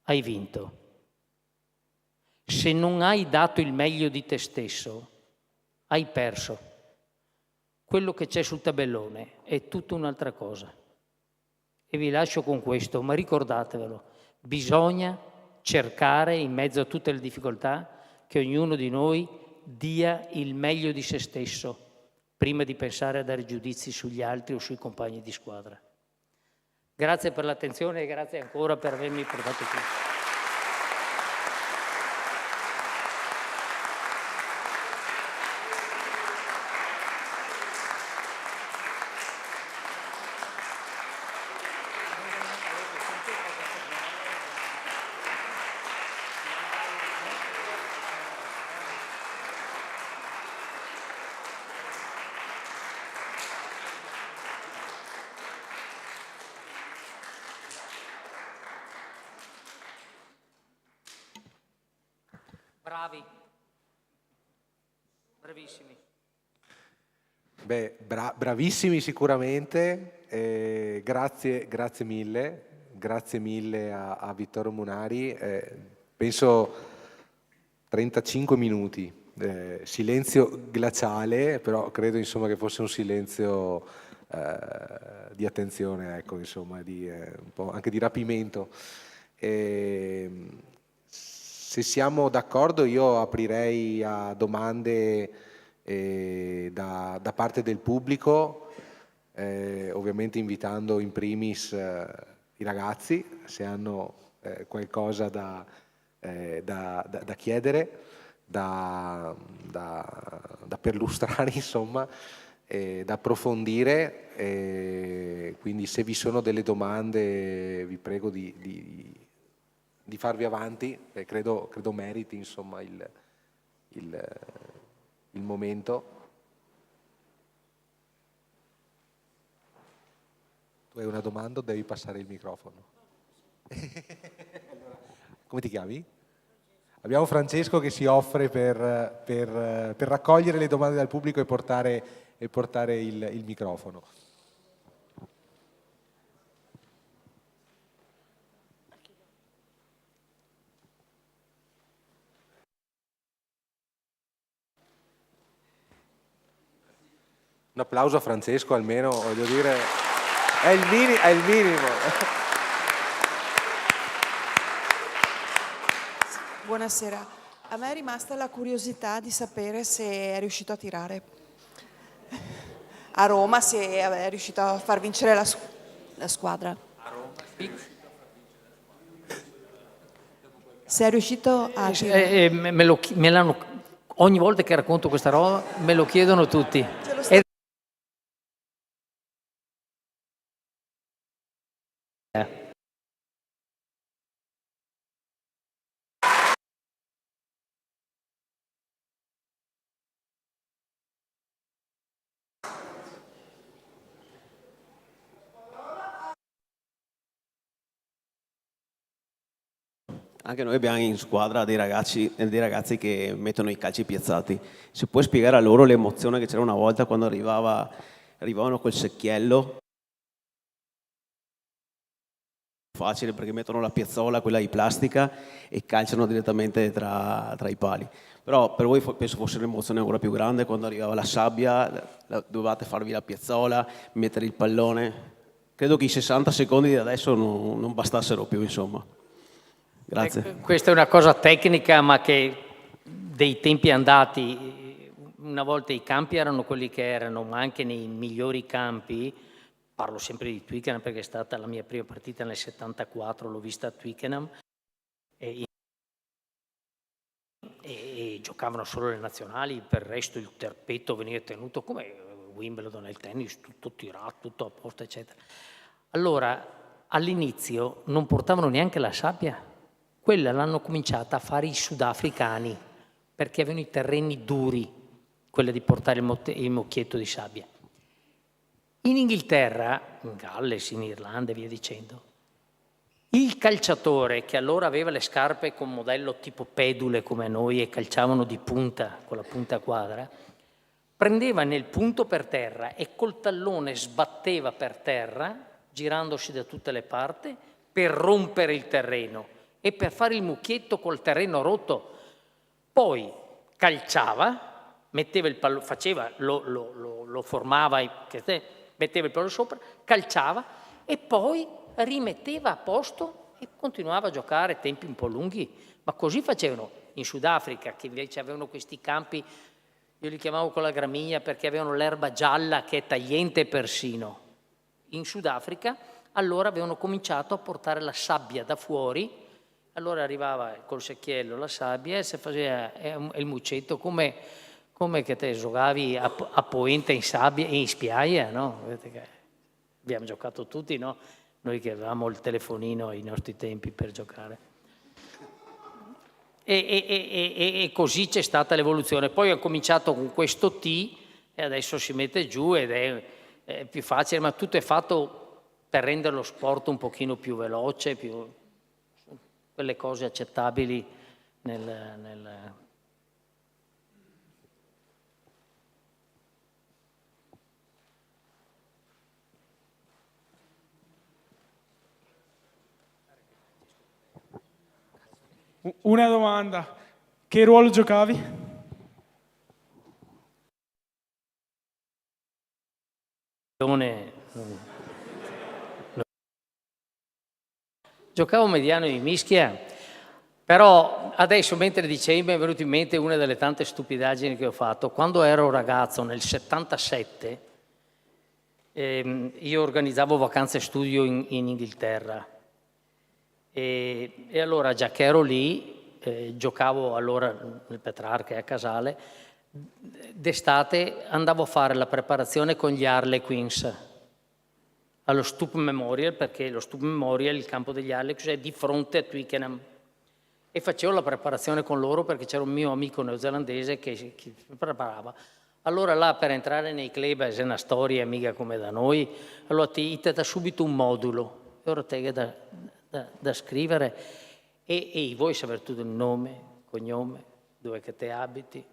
hai vinto. Se non hai dato il meglio di te stesso, hai perso. Quello che c'è sul tabellone è tutta un'altra cosa. E vi lascio con questo, ma ricordatevelo, bisogna cercare in mezzo a tutte le difficoltà che ognuno di noi dia il meglio di se stesso prima di pensare a dare giudizi sugli altri o sui compagni di squadra. Grazie per l'attenzione e grazie ancora per avermi portato qui. Bravi, bravissimi. Beh, bravissimi sicuramente, grazie mille a Vittorio Munari, penso 35 minuti silenzio glaciale, però credo insomma che fosse un silenzio di attenzione, ecco, insomma, un po' anche di rapimento. Se siamo d'accordo, io aprirei a domande da parte del pubblico, ovviamente invitando in primis i ragazzi, se hanno qualcosa da chiedere, da perlustrare, insomma, da approfondire. Quindi se vi sono delle domande vi prego di farvi avanti, credo meriti, insomma, il momento. Tu hai una domanda o devi passare il microfono? Come ti chiami? Abbiamo Francesco che si offre per raccogliere le domande dal pubblico e portare il microfono. Un applauso a Francesco almeno, voglio dire, è il minimo. Buonasera, a me è rimasta la curiosità di sapere se è riuscito a tirare a Roma, se è riuscito a far vincere la squadra. Se è riuscito a tirare. Me l'hanno, ogni volta che racconto questa roba me lo chiedono tutti. Anche noi abbiamo in squadra dei ragazzi che mettono i calci piazzati. Se puoi spiegare a loro l'emozione che c'era una volta quando arrivavano col secchiello? Facile, perché mettono la piazzola, quella di plastica, e calciano direttamente tra i pali. Però per voi penso fosse un'emozione ancora più grande quando arrivava la sabbia, dovevate farvi la piazzola, mettere il pallone. Credo che i 60 secondi di adesso non bastassero più, insomma. Grazie. Questa è una cosa tecnica, ma che dei tempi andati, una volta i campi erano quelli che erano, ma anche nei migliori campi, parlo sempre di Twickenham perché è stata la mia prima partita nel 74, l'ho vista a Twickenham, e giocavano solo le nazionali, per il resto il terpetto veniva tenuto come Wimbledon nel tennis, tutto tirato, tutto a posto, eccetera. Allora, all'inizio non portavano neanche la sabbia. Quella l'hanno cominciata a fare i sudafricani, perché avevano i terreni duri, quella di portare il mucchietto di sabbia. In Inghilterra, in Galles, in Irlanda e via dicendo, il calciatore, che allora aveva le scarpe con modello tipo pedule come noi e calciavano di punta, con la punta quadra, prendeva nel punto per terra e col tallone sbatteva per terra, girandosi da tutte le parti, per rompere il terreno e per fare il mucchietto col terreno rotto. Poi calciava, metteva il pallone, faceva, lo formava, metteva il pallone sopra, calciava e poi rimetteva a posto e continuava a giocare tempi un po' lunghi. Ma così facevano in Sudafrica, che invece avevano questi campi, io li chiamavo con la gramigna perché avevano l'erba gialla che è tagliente persino. In Sudafrica allora avevano cominciato a portare la sabbia da fuori. Allora arrivava col secchiello la sabbia e si faceva il muccetto come che te giocavi a poenta in sabbia e in spiaggia, no? Vedete che abbiamo giocato tutti, no? Noi che avevamo il telefonino ai nostri tempi per giocare. E così c'è stata l'evoluzione. Poi ho cominciato con questo T e adesso si mette giù ed è più facile, ma tutto è fatto per rendere lo sport un pochino più veloce, più quelle cose accettabili nel... Una domanda, che ruolo giocavi? pallone. Giocavo mediano di mischia, però adesso mentre dicevi mi è venuto in mente una delle tante stupidaggini che ho fatto. Quando ero ragazzo, nel 77, io organizzavo vacanze studio in Inghilterra e allora già che ero lì, giocavo allora nel Petrarca a Casale, d'estate andavo a fare la preparazione con gli Harlequins allo Stoop Memorial, perché lo Stoop Memorial, il campo degli Harlequins, è di fronte a Twickenham. E facevo la preparazione con loro perché c'era un mio amico neozelandese che preparava. Allora là per entrare nei club è una storia mica come da noi, allora ti dà subito un modulo, e ora te da scrivere e vuoi sapere tutto il nome, cognome, dove che te abiti,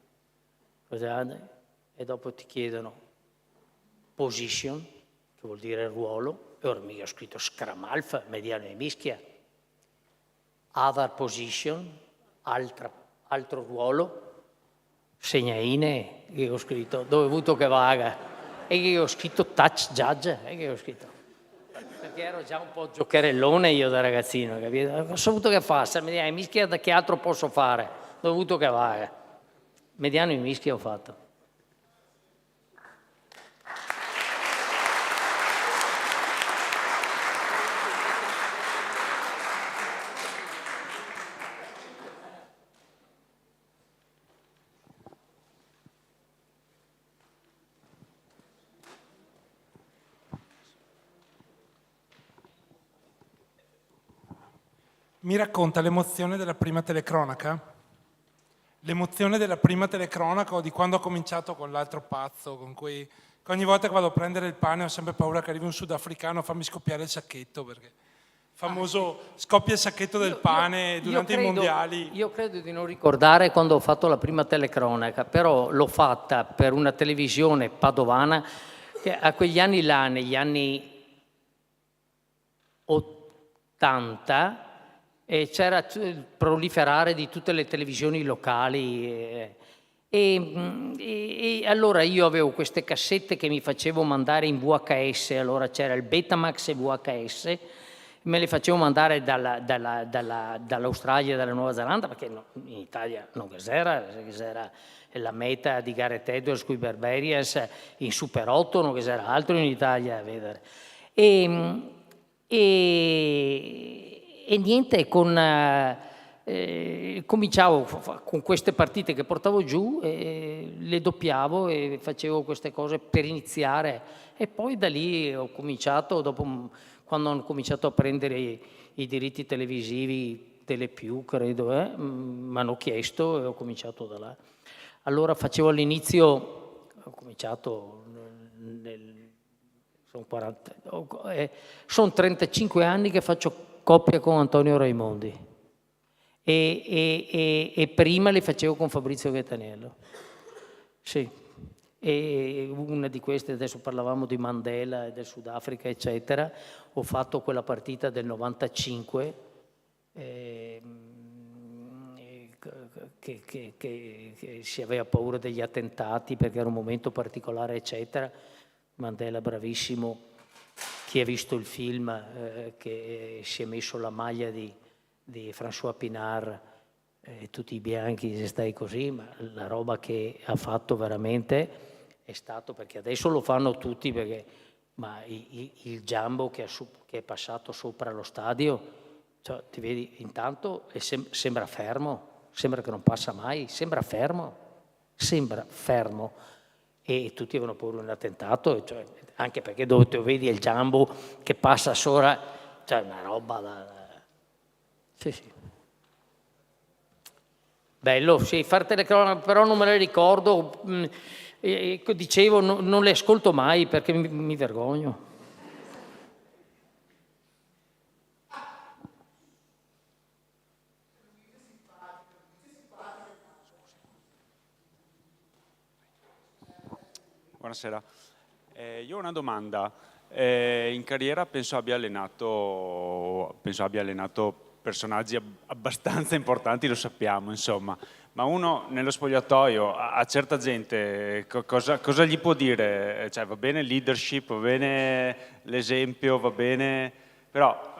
e dopo ti chiedono position, che vuol dire ruolo, e ora mica ho scritto Scramalf, mediano di mischia, other position, altro ruolo, segnaine, che ho scritto, dove ho avuto che vaga, e che ho scritto touch judge, e che ho scritto, perché ero già un po' giocherellone io da ragazzino, capito? Ho saputo che fa, se mediano di mischia che altro posso fare, dove ho avuto che vaga, mediano di mischia ho fatto. Mi racconta l'emozione della prima telecronaca? L'emozione della prima telecronaca o di quando ho cominciato con l'altro pazzo, con cui ogni volta che vado a prendere il pane ho sempre paura che arrivi un sudafricano a farmi scoppiare il sacchetto, perché famoso scoppia il sacchetto del pane durante i mondiali. Io credo di non ricordare quando ho fatto la prima telecronaca, però l'ho fatta per una televisione padovana che a quegli anni là, negli anni 80, c'era il proliferare di tutte le televisioni locali e allora io avevo queste cassette che mi facevo mandare in VHS, allora c'era il Betamax e VHS, me le facevo mandare dall'Australia e dalla Nuova Zelanda, perché in Italia non c'era la meta di Gareth Edwards con i Berberians in Super 8, non c'era altro in Italia a vedere. E niente, cominciavo con queste partite che portavo giù, le doppiavo e facevo queste cose per iniziare. E poi da lì ho cominciato, quando ho cominciato a prendere i diritti televisivi, Telepiù credo, mi hanno chiesto e ho cominciato da là. Allora facevo all'inizio, ho cominciato sono 35 anni che faccio coppia con Antonio Raimondi e prima le facevo con Fabrizio Gaetaniello. Sì, e una di queste, adesso parlavamo di Mandela e del Sudafrica eccetera, ho fatto quella partita del 95 che si aveva paura degli attentati perché era un momento particolare eccetera. Mandela bravissimo. Chi ha visto il film che si è messo la maglia di François Pinard, tutti i bianchi, se stai così, ma la roba che ha fatto veramente è stato, perché adesso lo fanno tutti, ma il Jumbo che è passato sopra lo stadio, cioè, ti vedi intanto e sembra fermo, sembra che non passa mai, sembra fermo, e tutti avevano paura di un attentato, cioè, anche perché dove tu vedi il Jumbo che passa sopra, cioè una roba Sì. Bello, sì, fare telecronaca, però non me le ricordo, dicevo, non le ascolto mai perché mi vergogno. Buonasera, io ho una domanda. In carriera penso abbia allenato personaggi abbastanza importanti, lo sappiamo, insomma. Ma uno nello spogliatoio a certa gente cosa gli può dire? Cioè, va bene il leadership, va bene l'esempio, va bene, però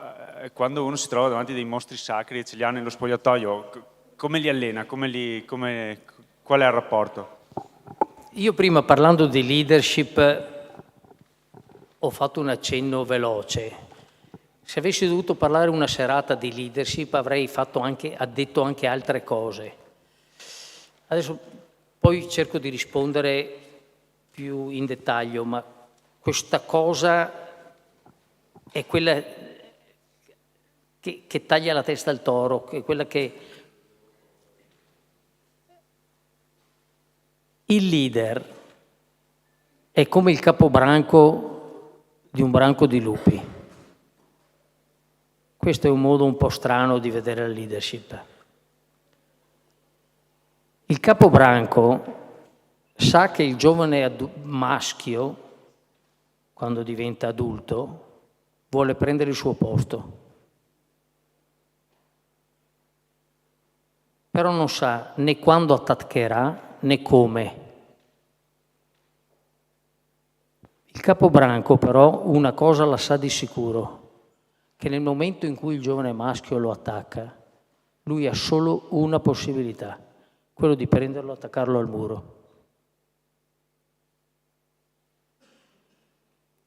quando uno si trova davanti dei mostri sacri e ce li ha nello spogliatoio, come li allena? Qual è il rapporto? Io prima, parlando di leadership, ho fatto un accenno veloce. Se avessi dovuto parlare una serata di leadership avrei detto anche altre cose. Adesso poi cerco di rispondere più in dettaglio, ma questa cosa è quella che taglia la testa al toro, che è quella che... Il leader è come il capobranco di un branco di lupi. Questo è un modo un po' strano di vedere la leadership. Il capobranco sa che il giovane maschio, quando diventa adulto, vuole prendere il suo posto. Però non sa né quando attaccherà né come. Il capobranco però una cosa la sa di sicuro, che nel momento in cui il giovane maschio lo attacca, lui ha solo una possibilità, quello di prenderlo e attaccarlo al muro.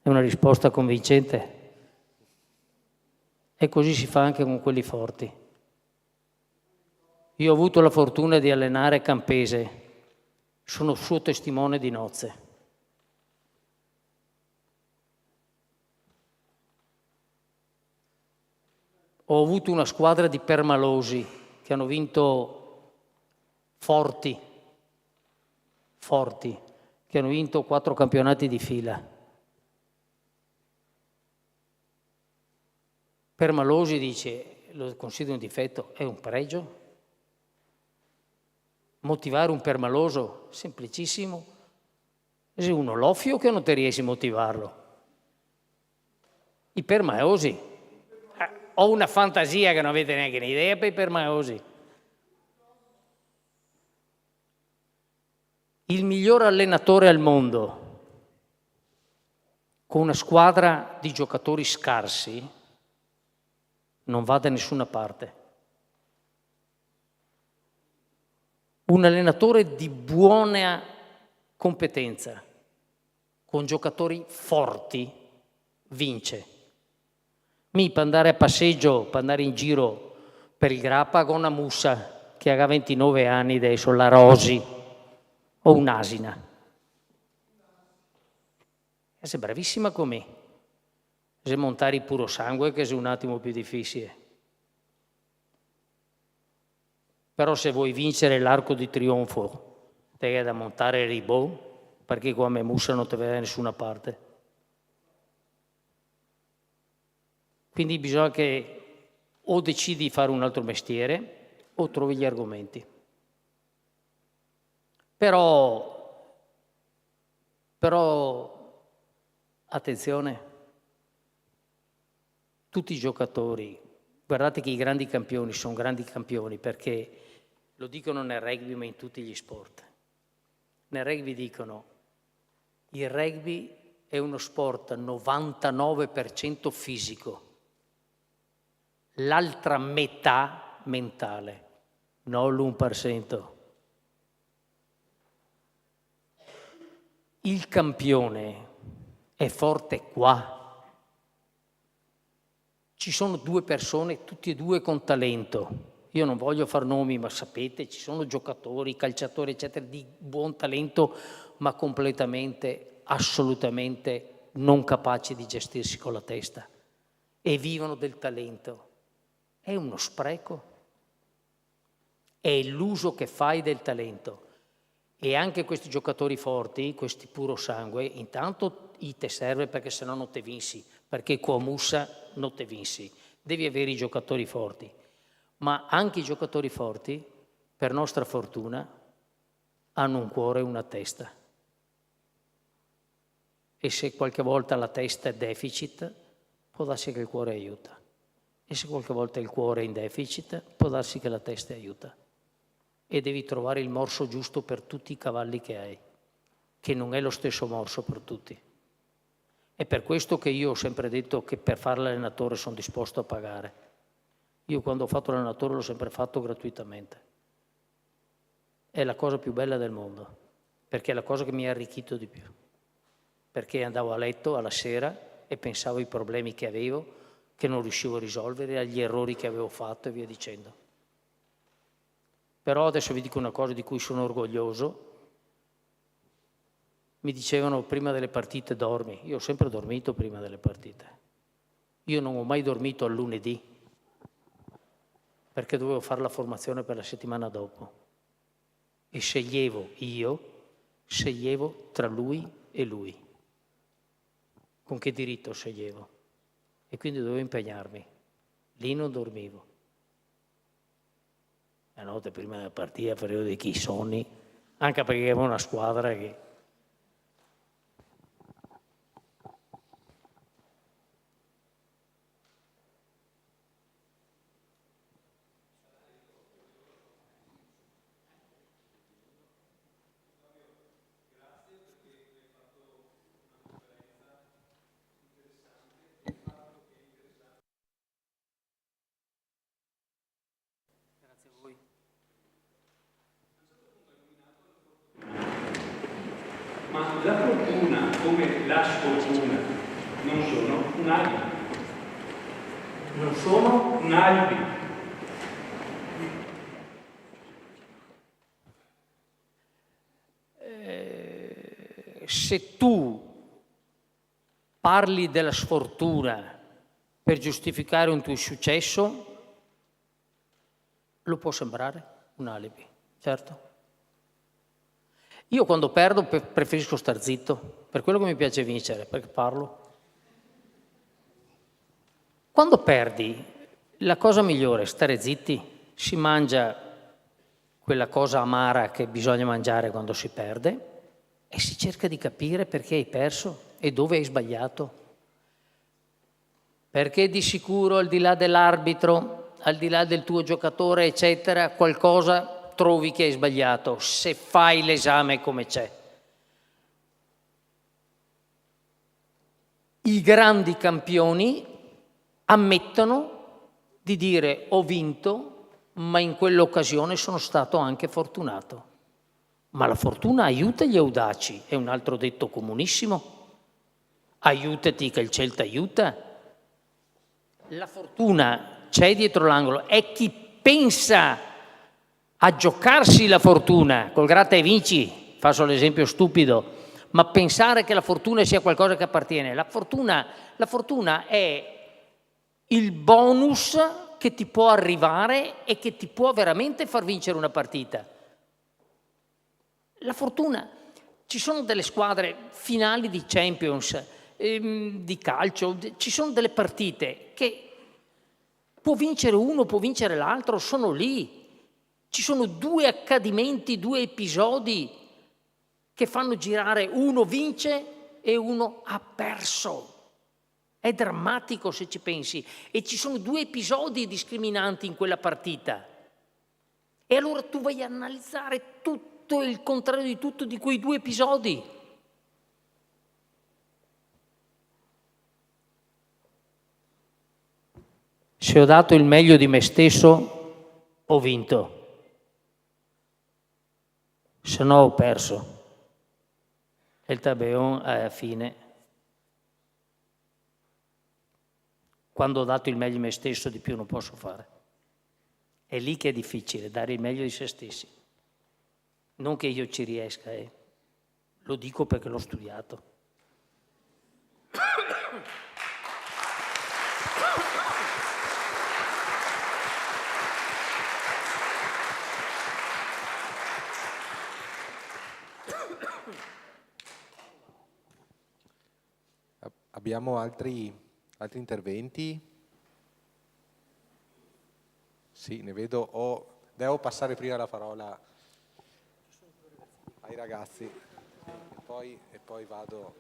È una risposta convincente? E così si fa anche con quelli forti. Io ho avuto la fortuna di allenare Campese, sono suo testimone di nozze. Ho avuto una squadra di permalosi che hanno vinto forti, che hanno vinto 4 campionati di fila. Permalosi dice, lo considero un difetto, è un pregio. Motivare un permaloso, semplicissimo. Se uno l'offio che non ti riesci a motivarlo. I permalosi. Ho una fantasia che non avete neanche un'idea per i permalosi. Il miglior allenatore al mondo, con una squadra di giocatori scarsi, non va da nessuna parte. Un allenatore di buona competenza, con giocatori forti, vince. Mi per andare a passeggio, per andare in giro per il Grappa con una mussa che ha 29 anni adesso, la Rosi, o un'asina. Sei bravissima come me. Se montare puro sangue che è un attimo più difficile. Però se vuoi vincere l'arco di trionfo, devi da montare il ribot, perché come mussa non ti vede da nessuna parte. Quindi bisogna che o decidi di fare un altro mestiere o trovi gli argomenti. Però attenzione, tutti i giocatori, guardate che i grandi campioni sono grandi campioni perché lo dicono nel rugby ma in tutti gli sport. Nel rugby dicono il rugby è uno sport 99% fisico, l'altra metà mentale, non l'1%. Il campione è forte qua. Ci sono 2 persone, tutti e 2 con talento. Io non voglio far nomi, ma sapete, ci sono giocatori, calciatori, eccetera, di buon talento, ma completamente, assolutamente non capaci di gestirsi con la testa. E vivono del talento. È uno spreco. È l'uso che fai del talento. E anche questi giocatori forti, questi puro sangue, intanto te serve perché sennò non te vinci, perché con mussa non te vinci. Devi avere i giocatori forti. Ma anche i giocatori forti, per nostra fortuna, hanno un cuore e una testa. E se qualche volta la testa è deficit, può darsi che il cuore aiuta. E se qualche volta il cuore è in deficit, può darsi che la testa aiuta. E devi trovare il morso giusto per tutti i cavalli che hai, che non è lo stesso morso per tutti. È per questo che io ho sempre detto che per fare l'allenatore sono disposto a pagare. Io quando ho fatto l'allenatore l'ho sempre fatto gratuitamente. È la cosa più bella del mondo, perché è la cosa che mi ha arricchito di più. Perché andavo a letto alla sera e pensavo ai problemi che avevo, che non riuscivo a risolvere, agli errori che avevo fatto e via dicendo. Però adesso vi dico una cosa di cui sono orgoglioso. Mi dicevano prima delle partite dormi. Io ho sempre dormito prima delle partite. Io non ho mai dormito al lunedì perché dovevo fare la formazione per la settimana dopo. E sceglievo tra lui e lui. Con che diritto sceglievo? E quindi dovevo impegnarmi. Lì non dormivo. La notte prima della partita facevo dei chissoni, anche perché avevo una squadra che... Ma la fortuna come la sfortuna non sono un alibi. Non sono un alibi. Se tu parli della sfortuna per giustificare un tuo successo, lo può sembrare un alibi, certo. Io quando perdo preferisco star zitto, per quello che mi piace vincere, perché parlo. Quando perdi, la cosa migliore è stare zitti, si mangia quella cosa amara che bisogna mangiare quando si perde e si cerca di capire perché hai perso e dove hai sbagliato. Perché di sicuro al di là dell'arbitro, al di là del tuo giocatore, eccetera, qualcosa trovi che hai sbagliato, se fai l'esame come c'è. I grandi campioni ammettono di dire ho vinto, ma in quell'occasione sono stato anche fortunato. Ma la fortuna aiuta gli audaci, è un altro detto comunissimo. Aiutati che il ciel t'aiuta. La fortuna c'è dietro l'angolo, è chi pensa a giocarsi la fortuna, col gratta e vinci, faccio l'esempio stupido, ma pensare che la fortuna sia qualcosa che appartiene. La fortuna è il bonus che ti può arrivare e che ti può veramente far vincere una partita. La fortuna, ci sono delle squadre finali di Champions, di calcio, ci sono delle partite che può vincere uno, può vincere l'altro, sono lì. Ci sono due accadimenti, due episodi che fanno girare, uno vince e uno ha perso. È drammatico se ci pensi. E ci sono due episodi discriminanti in quella partita. E allora tu vai a analizzare tutto il contrario di tutto di quei due episodi. Se ho dato il meglio di me stesso, ho vinto. Se no ho perso. E il tableon alla fine, quando ho dato il meglio di me stesso, di più non posso fare. È lì che è difficile, dare il meglio di se stessi. Non che io ci riesca, lo dico perché l'ho studiato. Abbiamo altri interventi? Sì, ne vedo. Devo passare prima la parola ai ragazzi e poi vado.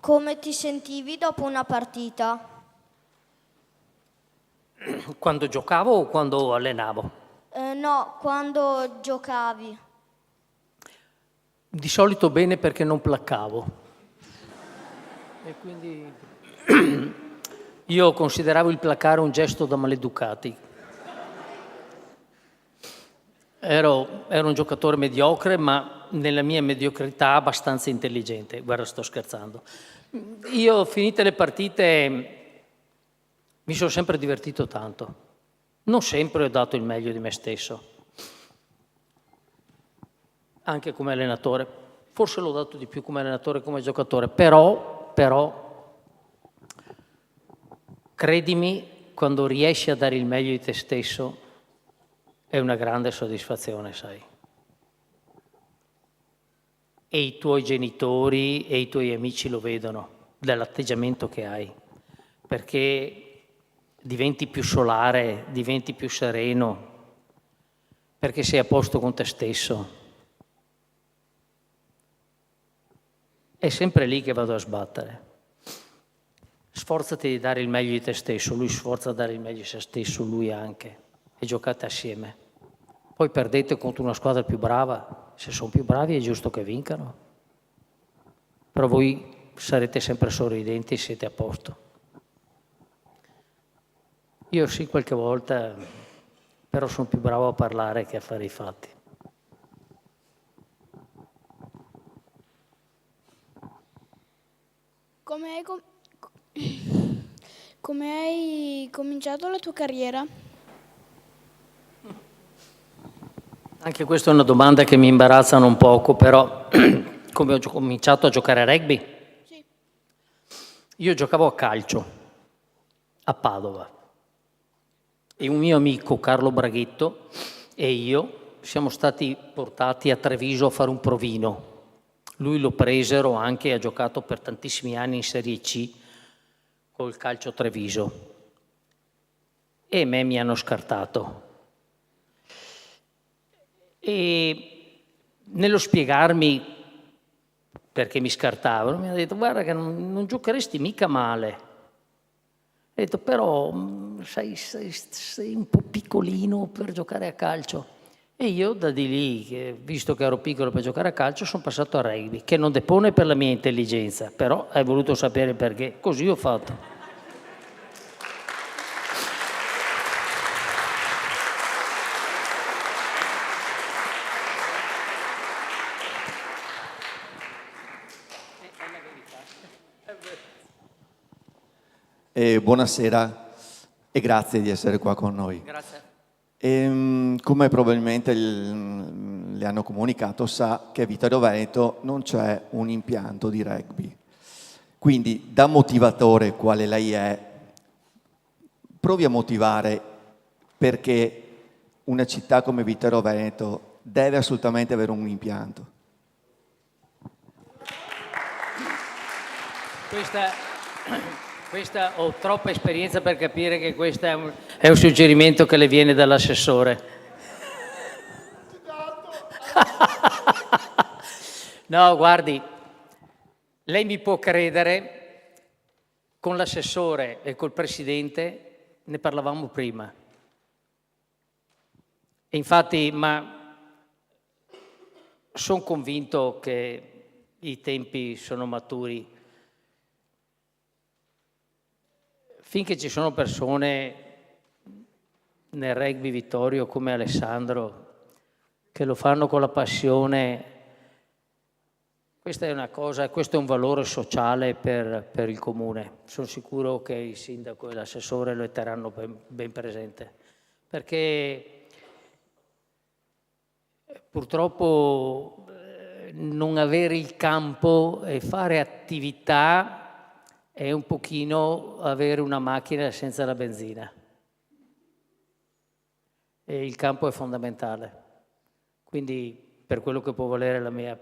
come ti sentivi dopo una partita? Quando giocavo o quando allenavo? No, quando giocavi. Di solito bene perché non placcavo. E quindi io consideravo il placcare un gesto da maleducati. Ero un giocatore mediocre, ma nella mia mediocrità abbastanza intelligente. Guarda, sto scherzando. Io, finite le partite, mi sono sempre divertito tanto. Non sempre ho dato il meglio di me stesso. Anche come allenatore. Forse l'ho dato di più come allenatore che come giocatore. Però, credimi, quando riesci a dare il meglio di te stesso, è una grande soddisfazione, sai. E i tuoi genitori e i tuoi amici lo vedono, dall'atteggiamento che hai, perché diventi più solare, diventi più sereno, perché sei a posto con te stesso. È sempre lì che vado a sbattere. Sforzati di dare il meglio di te stesso, lui sforza di dare il meglio di se stesso, lui anche, e giocate assieme. Poi perdete contro una squadra più brava, se sono più bravi è giusto che vincano, però voi sarete sempre sorridenti e siete a posto. Io sì, qualche volta, però sono più bravo a parlare che a fare i fatti. Come hai cominciato la tua carriera? Anche questa è una domanda che mi imbarazzano un poco, però come ho cominciato a giocare a rugby? Sì. Io giocavo a calcio a Padova e un mio amico Carlo Braghetto e io siamo stati portati a Treviso a fare un provino. Lui lo presero anche, ha giocato per tantissimi anni in Serie C col calcio Treviso e me mi hanno scartato. E nello spiegarmi perché mi scartavano, mi ha detto: guarda che non giocheresti mica male. Ho detto: però sei un po' piccolino per giocare a calcio. E io da di lì, visto che ero piccolo per giocare a calcio, sono passato a rugby, che non depone per la mia intelligenza, però hai voluto sapere perché, così ho fatto. Buonasera e grazie di essere qua con noi. Grazie. Come probabilmente le hanno comunicato, sa che a Vittorio Veneto non c'è un impianto di rugby. Quindi, da motivatore quale lei è, provi a motivare perché una città come Vittorio Veneto deve assolutamente avere un impianto. Questa ho troppa esperienza per capire che questo è un suggerimento che le viene dall'assessore. No, guardi, lei mi può credere, con l'assessore e col presidente ne parlavamo prima. E infatti, ma sono convinto che i tempi sono maturi. Finché ci sono persone nel rugby Vittorio come Alessandro che lo fanno con la passione, questa è una cosa, questo è un valore sociale per il comune. Sono sicuro che il sindaco e l'assessore lo terranno ben presente, perché purtroppo non avere il campo e fare attività è un pochino avere una macchina senza la benzina. E il campo è fondamentale. Quindi per quello che può valere la mia...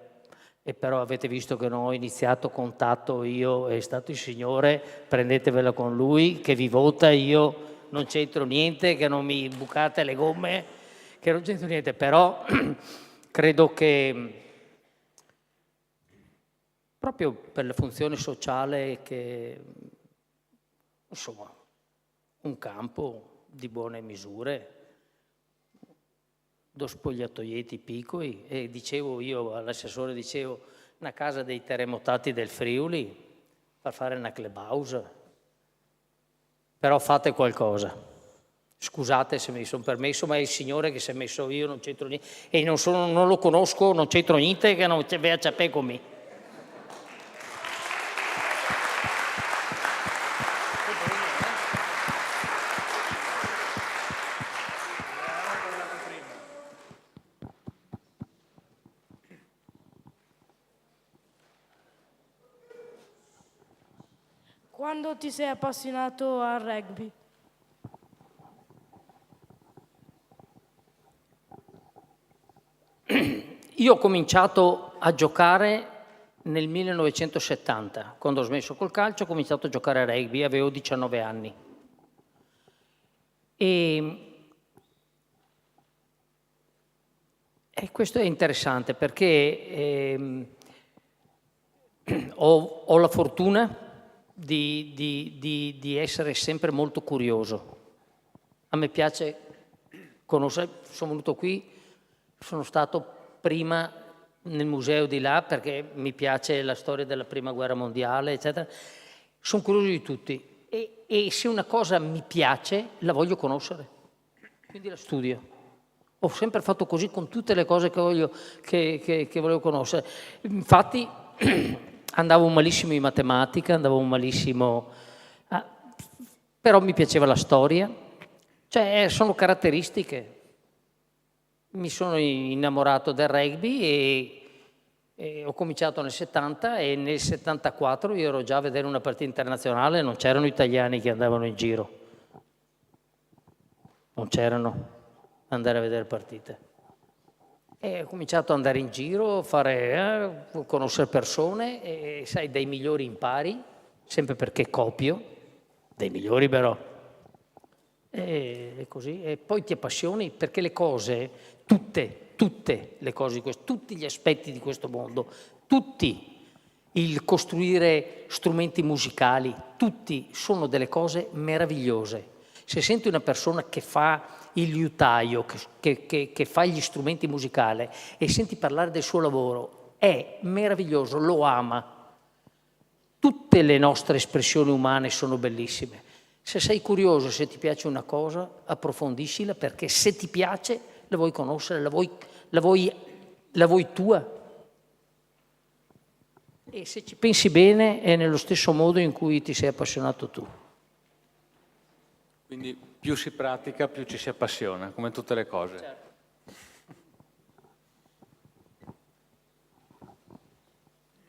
E però avete visto che non ho iniziato contatto io, è stato il Signore, prendetevela con Lui, che vi vota, io non c'entro niente, che non mi bucate le gomme, che non c'entro niente. Però credo che proprio per la funzione sociale che, insomma, un campo di buone misure, 2 spogliatoietti piccoli, e dicevo io all'assessore, dicevo, una casa dei terremotati del Friuli per fare una clubhouse, però fate qualcosa. Scusate se mi sono permesso, ma è il Signore che si è messo, io non c'entro niente, e non lo conosco, non c'entro niente, che non ve a sapere con me. Quando ti sei appassionato al rugby? Io ho cominciato a giocare nel 1970, quando ho smesso col calcio ho cominciato a giocare a rugby, avevo 19 anni. E questo è interessante perché ho la fortuna di essere sempre molto curioso. A me piace conoscere, sono venuto qui, sono stato prima nel museo di là perché mi piace la storia della Prima Guerra Mondiale, eccetera. Sono curioso di tutti e se una cosa mi piace la voglio conoscere, quindi la studio. Ho sempre fatto così con tutte le cose che volevo conoscere. Infatti andavo malissimo in matematica, andavo malissimo, però mi piaceva la storia. Cioè sono caratteristiche. Mi sono innamorato del rugby e ho cominciato nel 70 e nel 74 io ero già a vedere una partita internazionale, non c'erano italiani che andavano in giro. Non c'erano andare a vedere partite. E ho cominciato ad andare in giro, conoscere persone e sai, dai migliori impari, sempre perché copio, dei migliori però. E così, e poi ti appassioni perché le cose, tutte le cose di questo, tutti gli aspetti di questo mondo, tutti, il costruire strumenti musicali, tutti sono delle cose meravigliose. Se senti una persona che fa il liutaio, che fa gli strumenti musicali e senti parlare del suo lavoro, è meraviglioso, lo ama. Tutte le nostre espressioni umane sono bellissime. Se sei curioso, se ti piace una cosa, approfondiscila perché se ti piace la vuoi conoscere, la vuoi tua. E se ci pensi bene è nello stesso modo in cui ti sei appassionato tu. Quindi più si pratica, più ci si appassiona, come tutte le cose. Certo.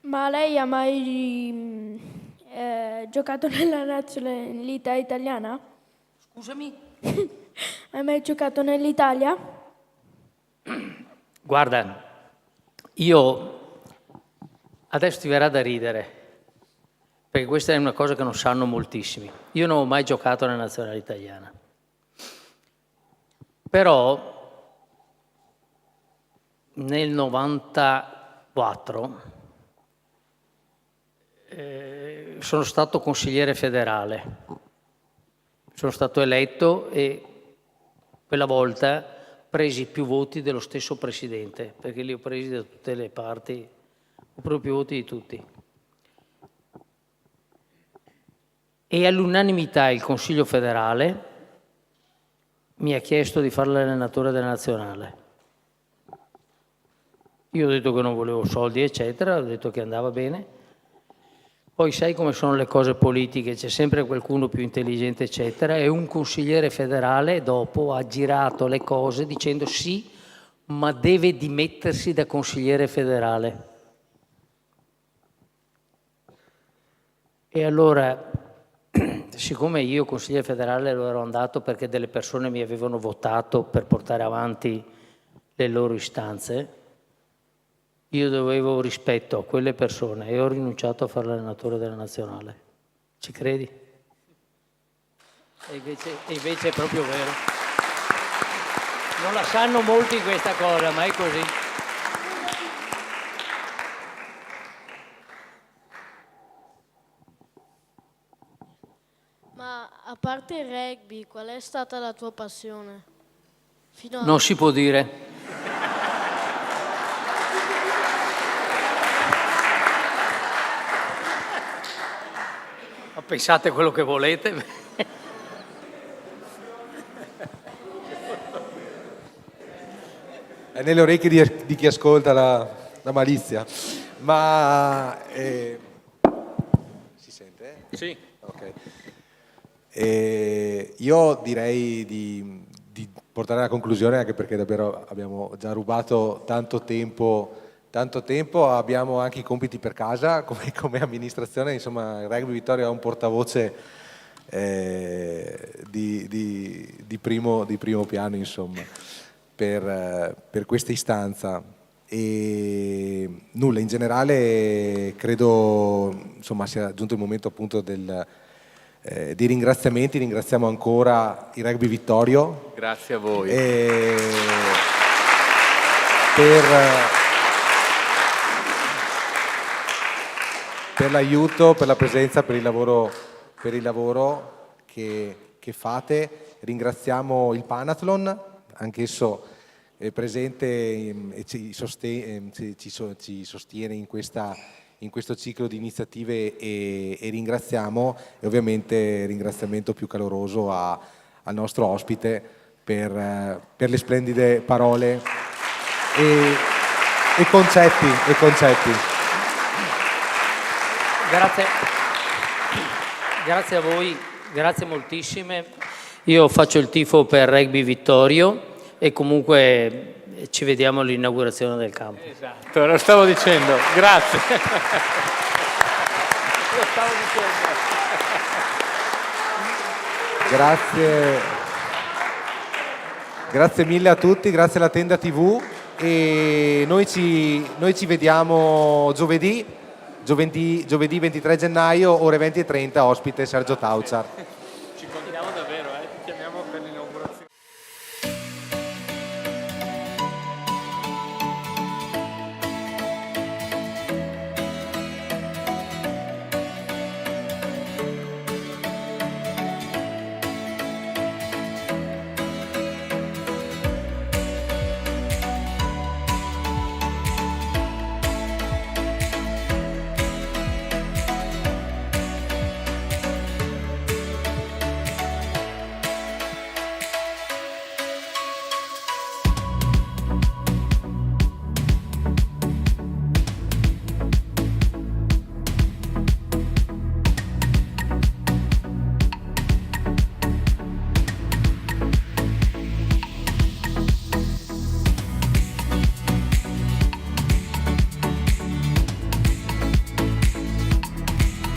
Ma lei ha mai giocato nella nazionalità italiana? Scusami? Hai mai giocato nell'Italia? Guarda, io adesso ti verrà da ridere, perché questa è una cosa che non sanno moltissimi. Io non ho mai giocato nella nazionale italiana. Però nel 94 sono stato consigliere federale. Sono stato eletto e quella volta presi più voti dello stesso presidente, perché li ho presi da tutte le parti, ho preso più voti di tutti. E all'unanimità il Consiglio federale mi ha chiesto di fare l'allenatore della nazionale. Io ho detto che non volevo soldi, eccetera, ho detto che andava bene. Poi sai come sono le cose politiche, c'è sempre qualcuno più intelligente, eccetera, e un consigliere federale dopo ha girato le cose dicendo sì, ma deve dimettersi da consigliere federale. E allora, siccome io consigliere federale lo ero andato perché delle persone mi avevano votato per portare avanti le loro istanze, io dovevo rispetto a quelle persone e ho rinunciato a fare l'allenatore della nazionale. Ci credi? E invece è proprio vero. Non la sanno molti questa cosa, ma è così. parte il rugby, qual è stata la tua passione? Fino a... Non si può dire. Ma pensate quello che volete. È nelle orecchie di chi ascolta la malizia. Ma si sente? Sì. Ok. Io direi di portare alla conclusione, anche perché davvero abbiamo già rubato tanto tempo, abbiamo anche i compiti per casa come amministrazione, insomma il Rugby Vittorio è un portavoce di primo piano, insomma, per questa istanza. E nulla, in generale credo insomma sia giunto il momento appunto dei ringraziamenti. Ringraziamo ancora il Rugby Vittorio. Grazie a voi. Per l'aiuto, per la presenza, per il lavoro che fate. Ringraziamo il Panathlon, anch'esso è presente e ci sostiene in questo ciclo di iniziative e ringraziamo, e ovviamente ringraziamento più caloroso al nostro ospite per le splendide parole e concetti. Grazie a voi, grazie moltissime. Io faccio il tifo per Rugby Vittorio e comunque ci vediamo all'inaugurazione del campo. Esatto, lo stavo dicendo, grazie. Lo stavo dicendo. Grazie mille a tutti, grazie alla Tenda TV e noi ci vediamo giovedì 23 gennaio, ore 20:30, ospite Sergio Tauciar. Ci contiamo davvero, ti chiamiamo per l'inaugurazione.